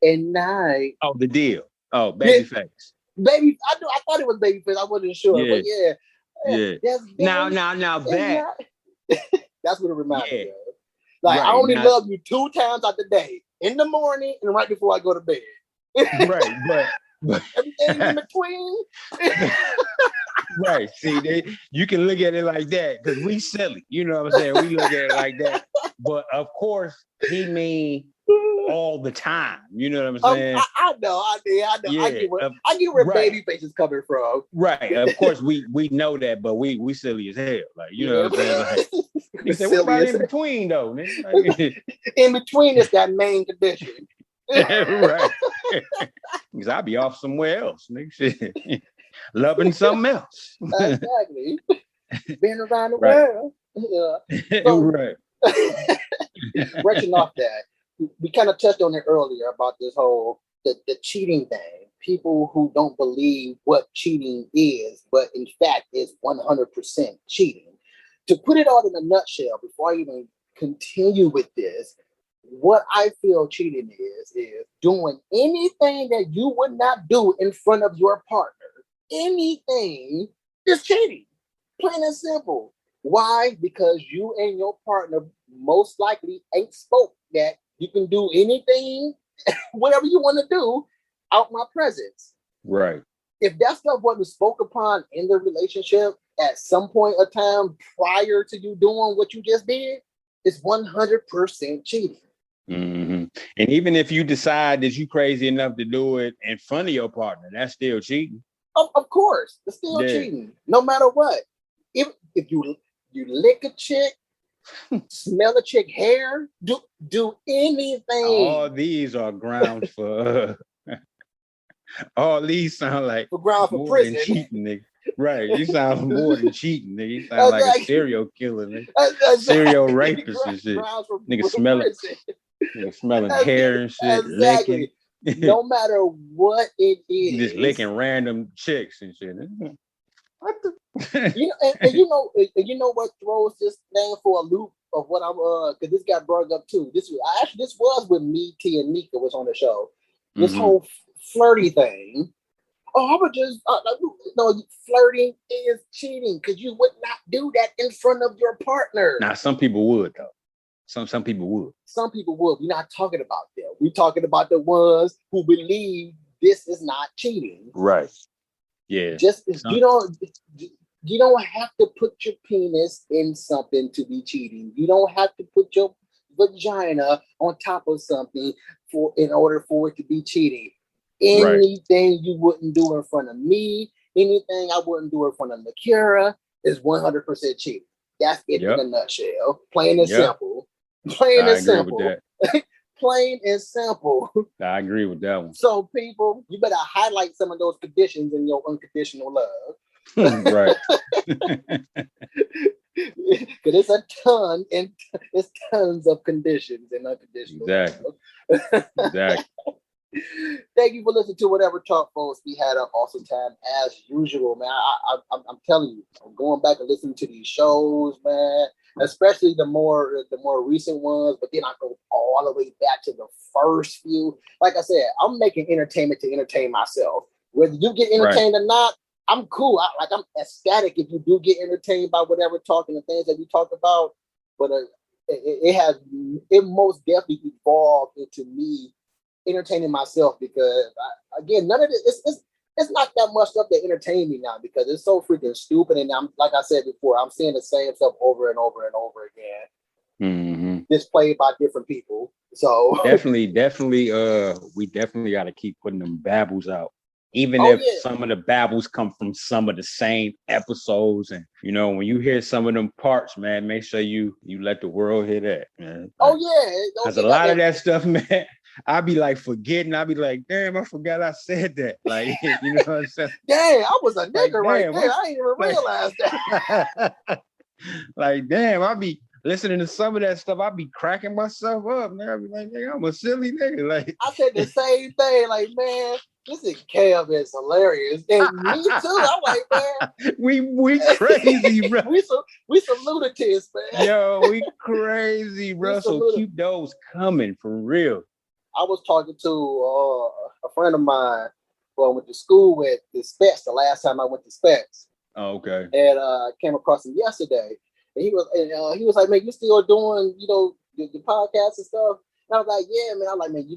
and night. Oh, the deal. Oh, Babyface. Baby, I thought it was Babyface. I wasn't sure, but yeah. Now that. That's what it reminds me of. Like I only love you 2 times out the day, in the morning and right before I go to bed. Right, but everything in between. Right. See, you can look at it like that because we silly. You know what I'm saying? We look at it like that. But of course, he mean all the time. You know what I'm saying? I know. Yeah. I get where Babyface is coming from. Right. Of course, we know that, but we silly as hell. Like, you know what I'm saying? Like, he said, what about in between though? Like, in between is that main condition. Right. Because I'll be off somewhere else, nigga. Loving something else. Exactly. Being around the world. Yeah. So, right. Rushing off that, we kind of touched on it earlier about this whole the cheating thing. People who don't believe what cheating is, but in fact is 100% cheating. To put it all in a nutshell, before I even continue with this, what I feel cheating is doing anything that you would not do in front of your partner. Anything is cheating. Plain and simple. Why? Because you and your partner most likely ain't spoke that you can do anything, whatever you want to do, out my presence. Right. If that stuff wasn't spoke upon in the relationship at some point of time prior to you doing what you just did, it's 100% cheating. Mm-hmm. And even if you decide that you crazy enough to do it in front of your partner, that's still cheating. Of course, it's still cheating, no matter what. If you lick a chick, smell a chick hair, do anything. All these are grounds for. All these sound like for ground for prison. Cheating, nigga. Right, you sound more than cheating, nigga. You sound like a serial killer, nigga. Serial rapist and shit. Nigga smelling. Nigga smelling hair and shit, licking. No matter what it is, just licking random chicks and shit. What the? You know what throws this thing for a loop of what I'm because this got brought up too. This was when me, T, and Nika was on the show. This whole flirty thing. Oh, I would just no, flirting is cheating because you would not do that in front of your partner. Now, some people would though. Some people would. Some people would. We're not talking about them. We're talking about the ones who believe this is not cheating. Right. Yeah. Just you don't have to put your penis in something to be cheating. You don't have to put your vagina on top of something in order for it to be cheating. Anything you wouldn't do in front of me, anything I wouldn't do in front of Nakira is 100% cheating. That's it in a nutshell. Plain and simple. Plain and simple. Plain and simple. I agree with that one. So people, you better highlight some of those conditions in your unconditional love. Right. Because it's tons of conditions in unconditional love. Exactly. Thank you for listening to Whatever Talk, folks. We had an awesome time as usual, man. I'm telling you, I'm going back and listening to these shows, man. Especially the more recent ones, but then I go all the way back to the first few. Like I said, I'm making entertainment to entertain myself. Whether you get entertained or not, I'm cool. I'm ecstatic if you do get entertained by Whatever Talk and the things that we talk about. But it most definitely evolved into me entertaining myself because again, none of it. It's not that much stuff that entertain me now because it's so freaking stupid. And I'm like I said before, I'm seeing the same stuff over and over and over again, displayed by different people. So definitely, we definitely got to keep putting them babbles out, even if some of the babbles come from some of the same episodes. And when you hear some of them parts, man, make sure you let the world hear that, man. Because a lot of that stuff, man, I be like forgetting. I be like, damn, I forgot I said that. Like, you know what I'm saying? Damn, I was a nigga right there. I didn't even realize that. Like, damn, I be listening to some of that stuff. I be cracking myself up, man. I be like, nigga, I'm a silly nigga. Like, I said the same thing. Like, man, this is Kev is hilarious. And me too. I'm like, man, we crazy, bro. we some lunatics, man. Yo, we crazy, bro. So keep those coming for real. I was talking to a friend of mine who I went to school with, the Specs, the last time I went to Specs. Oh, okay. And I came across him yesterday. And he was like, man, you still doing, the podcast and stuff? And I was like, yeah, man. I'm like, man,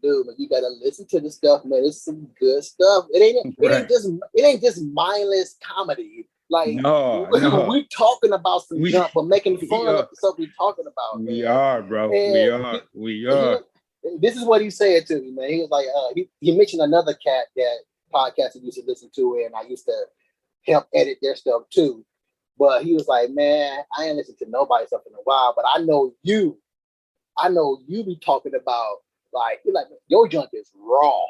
dude, man, you better listen to this stuff, man. It's some good stuff. It ain't just mindless comedy. Like, no. We talking about some junk, but making fun of the stuff we talking about. We man. are, bro. And we are. This is what he said to me, man. He was like, he mentioned another cat that podcast he used to listen to, and I used to help edit their stuff too. But he was like, man, I ain't listened to nobody's stuff in a while, but I know you be talking about, like, you're like, your junk is raw.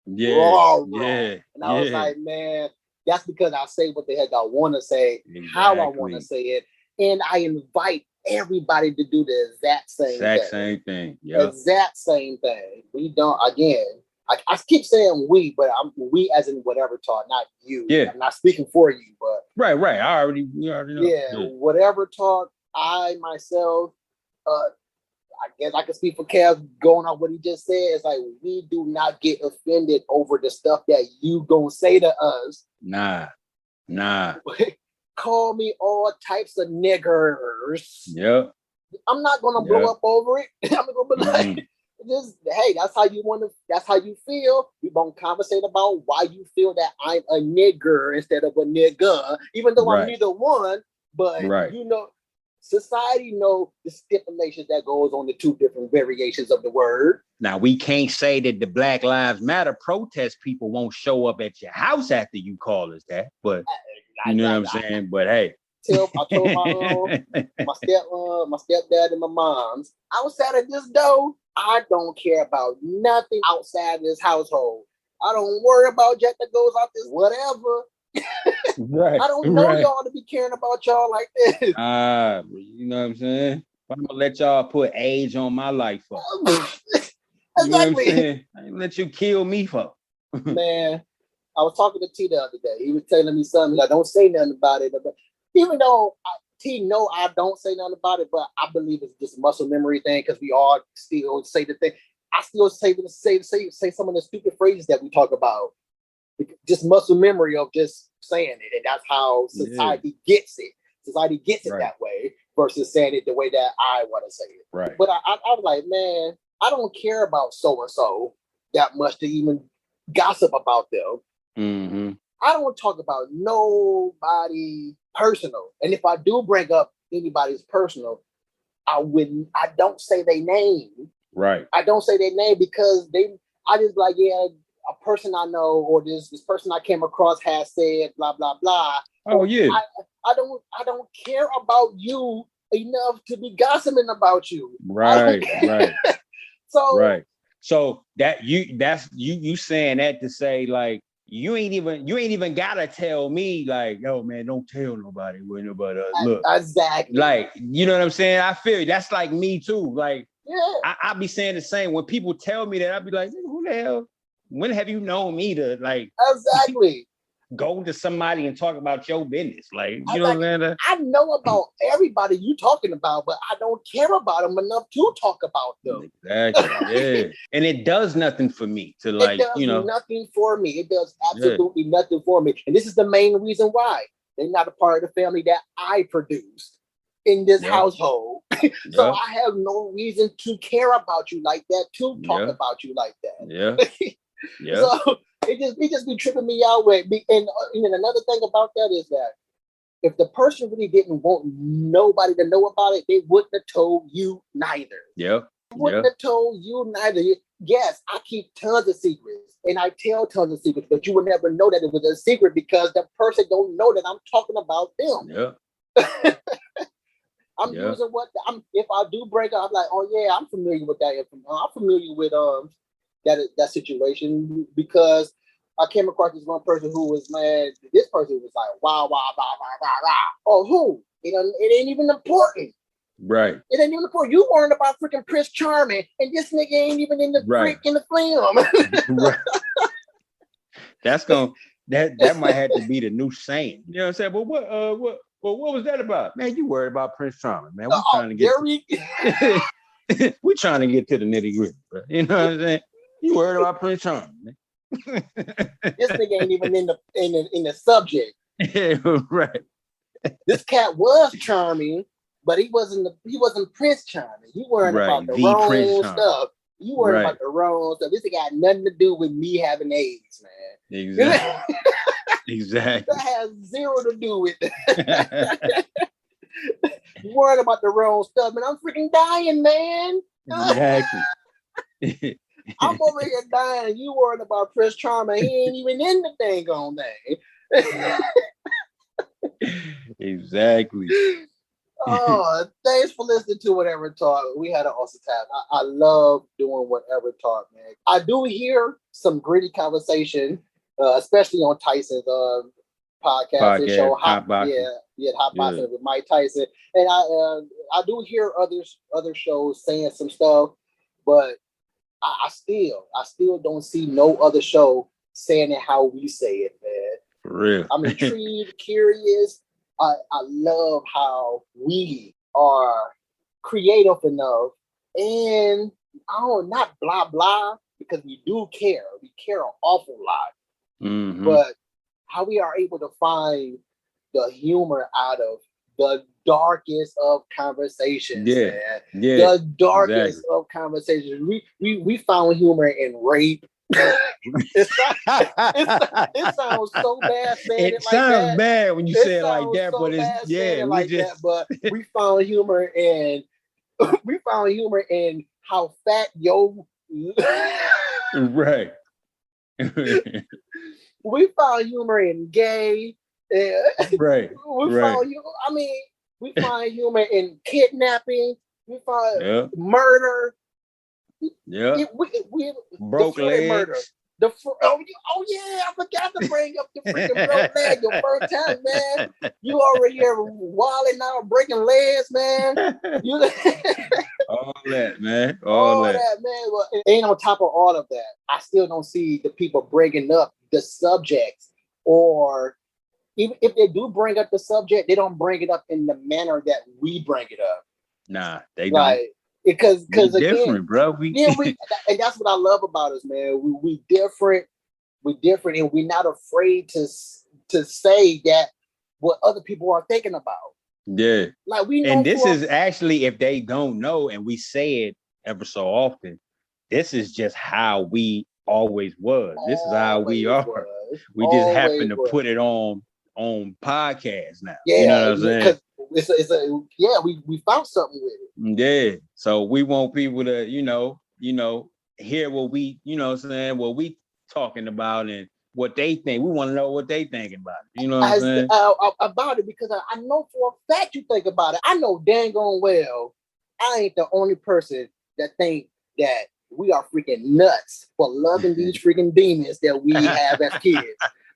Yeah. Raw. Yeah. And I was like, man, that's because I say what the heck I want to say, how I want to say it. And I invite everybody to do the exact same thing. Yep. Exact same thing. We don't, again, I keep saying we, but we as in Whatever Talk, not you. Yeah. I'm not speaking for you, but. Right. I already know. Yeah, Whatever Talk, I myself, I guess I can speak for Kev going on what he just said. It's like, we do not get offended over the stuff that you gonna say to us. Nah. Call me all types of niggers. Yep. I'm not gonna blow up over it. I'm gonna be like, just, hey, that's how you feel. We gonna conversate about why you feel that I'm a nigger instead of a nigga, even though I'm neither one. But society know the stipulations that goes on the two different variations of the word. Now, we can't say that the Black Lives Matter protest people won't show up at your house after you call us that, but you know what I'm saying? But hey. I told my stepdad and my mom's, outside of this door, I don't care about nothing outside of this household. I don't worry about Jack that goes out this whatever. Right. I don't know y'all to be caring about y'all like this. You know what I'm saying? I'm gonna let y'all put age on my life for. Exactly. You know what I'm saying? I ain't let you kill me for. Man, I was talking to T the other day. He was telling me something like, don't say nothing about it. Even though T, no, I don't say nothing about it, but I believe it's just muscle memory thing because we all still say the thing. I still say some of the stupid phrases that we talk about. Just muscle memory of just saying it, and that's how society gets it. Society gets it that way versus saying it the way that I want to say it. Right. But I was like, man, I don't care about so and so that much to even gossip about them. Mm-hmm. I don't talk about nobody personal, and if I do bring up anybody's personal, I don't say their name. Right. I don't say their name because I just like, yeah, a person I know or this person I came across has said blah blah blah. Oh yeah. I don't care about you enough to be gossiping about you. Right. Right. So that you saying that to say like you ain't even gotta tell me like, yo man, don't tell nobody where nobody look. Exactly. Like, you know what I'm saying? I feel you. That's like me too. Like, yeah. I be saying the same. When people tell me that, I be like, who the hell? When have you known me to like exactly go to somebody and talk about your business? Like, you know what I'm saying? I know about everybody you talking about, but I don't care about them enough to talk about them. Exactly. Yeah. And it does nothing for me to like, it does nothing for me. It does absolutely nothing for me. And this is the main reason why they're not a part of the family that I produced in this household. So I have no reason to care about you like that, to talk about you like that. Yeah. So it just be tripping me out with me. And another thing about that is that if the person really didn't want nobody to know about it, they wouldn't have told you neither. Yeah. Wouldn't have told you neither. Yes, I keep tons of secrets and I tell tons of secrets, but you would never know that it was a secret because the person don't know that I'm talking about them. Yeah. I'm using if I do break up, I'm like, oh yeah, I'm familiar with that. I'm familiar with that situation because I came across this one person who was, man, this person was like, wow, blah, blah, blah, blah. Oh, who? It ain't even important. Right. It ain't even important. You worrying about freaking Prince Charming, and this nigga ain't even in the in the film. Right. That might have to be the new saying. You know what I'm saying? But what was that about? Man, you worried about Prince Charming, man. We're trying to get to the nitty-gritty, bro. You know what I'm saying? You worried about Prince Charming, man. This nigga ain't even in the subject. Right. This cat was charming, but he wasn't Prince Charming. You worrying about the wrong stuff. You worrying about the wrong stuff. This got nothing to do with me having AIDS, man. Exactly. Exactly. That has zero to do with it. You worrying about the wrong stuff, man. I'm freaking dying, man. Exactly. I'm over here dying. You worrying about Prince Charming. He ain't even in the dang on thing. Exactly. Oh, thanks for listening to Whatever Talk. We had an awesome time. I love doing Whatever Talk, man. I do hear some gritty conversation, especially on Tyson's podcast show, Hot Boxing with Mike Tyson, and I do hear other shows saying some stuff, but I still don't see no other show saying it how we say it, man. For real. I'm intrigued, curious. I love how we are creative enough and not blah blah, because we do care. We care an awful lot. Mm-hmm. But how we are able to find the humor out of the darkest of conversations. Yeah. The darkest of conversations. We found humor in rape. It sounds so bad saying it like that. It sounds bad when you say it like that, but it's but we found humor in how fat yo. Right. We found humor in gay. Right. We find humor in kidnapping. We find murder. Yeah. We broke legs. Murder. I forgot to bring up the freaking broke leg your first time, man. You already here wilding out, breaking legs, man. All that, man. All that, man. Well, and on top of all of that, I still don't see the people breaking up the subjects or even if they do bring up the subject, they don't bring it up in the manner that we bring it up. Nah, they like, don't. Because again, different, bro. And that's what I love about us, man. We different. We're different, and we're not afraid to say that what other people are thinking about. Yeah. Like we know. And this is actually, if they don't know, and we say it ever so often, this is just how we always was. This is how we are. We just happen to put it on podcasts now. Yeah, you know what I'm saying? We found something with it. Yeah. So we want people to, hear what we, what we talking about and what they think. We want to know what they thinking about it. You know what I'm saying? About it, because I know for a fact you think about it. I know dang on well I ain't the only person that think that we are freaking nuts for loving these freaking demons that we have as kids.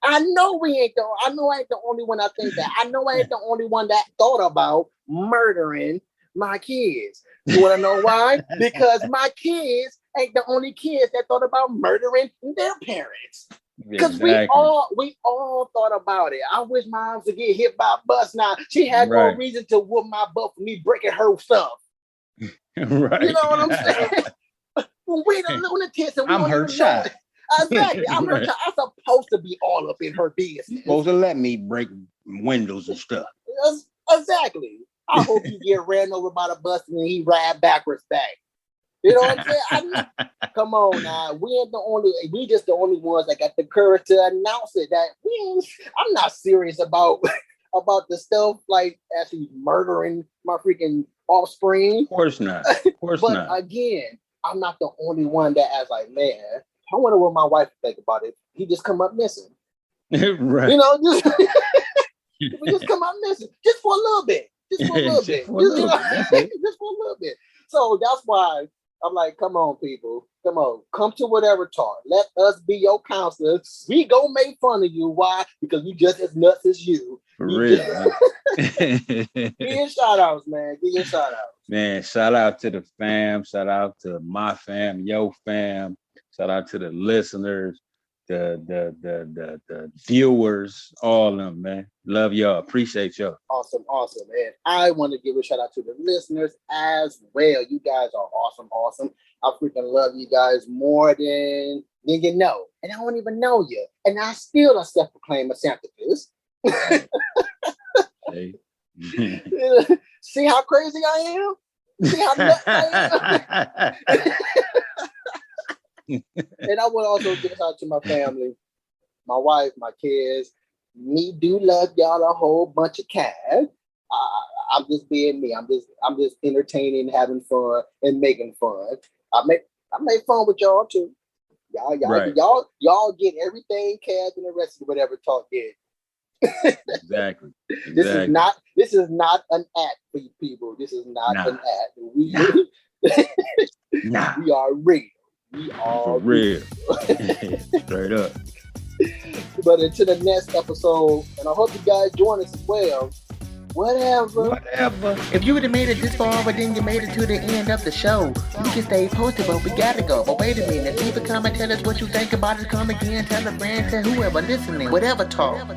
I know I ain't the only one that think that. I know I ain't the only one that thought about murdering my kids. You want to know why? Because my kids ain't the only kids that thought about murdering their parents. Because we all thought about it. I wish my moms would get hit by a bus now. She had no reason to whoop my butt for me breaking her stuff. Right. You know what I'm saying? We're the lunatics and we I'm don't her even child. know it. Exactly. I'm her child. I'm supposed to be all up in her business. You're supposed to let me break windows and stuff. Exactly. I hope you get ran over by the bus and he ride backwards back. You know what I'm saying? Come on now. We just the only ones that got the courage to announce it. That I'm not serious about the stuff like actually murdering my freaking offspring. Of course not. But again, I'm not the only one that has like, man, I wonder what my wife would think about it. He just come up missing. Right. You know, just come up missing. Just for a little bit. Just for a little bit. Just for a little bit. So that's why I'm like, come on, people. Come on. Come to whatever talk. Let us be your counselors. We gonna make fun of you. Why? Because we just as nuts as you. For real. Give your shout outs, man. Give your shout outs. Man, shout out to the fam. Shout out to my fam, your fam. Shout out to the listeners, the viewers, all of them, man. Love y'all. Appreciate y'all. Awesome. And I want to give a shout out to the listeners as well. You guys are awesome. I freaking love you guys more than you know. And I don't even know you. And I still don't self-proclaim a Santa Claus. Hey. See how crazy I am? See how nuts I am? And I want to also give a shout out to my family, my wife, my kids. Me do love y'all a whole bunch of cat. I'm just being me. I'm just entertaining, having fun, and making fun. I make fun with y'all too. Y'all get everything Cab and the rest of whatever talk did. Exactly. This is not an act for you people. This is not an act. We are real. We are for real. Straight up. But until the next episode, and I hope you guys join us as well. Whatever. If you would have made it this far, but then you made it to the end of the show, you can stay posted, but we gotta go. But wait a minute, leave a comment, tell us what you think about it. Come again, tell a friend, tell whoever listening, whatever talk.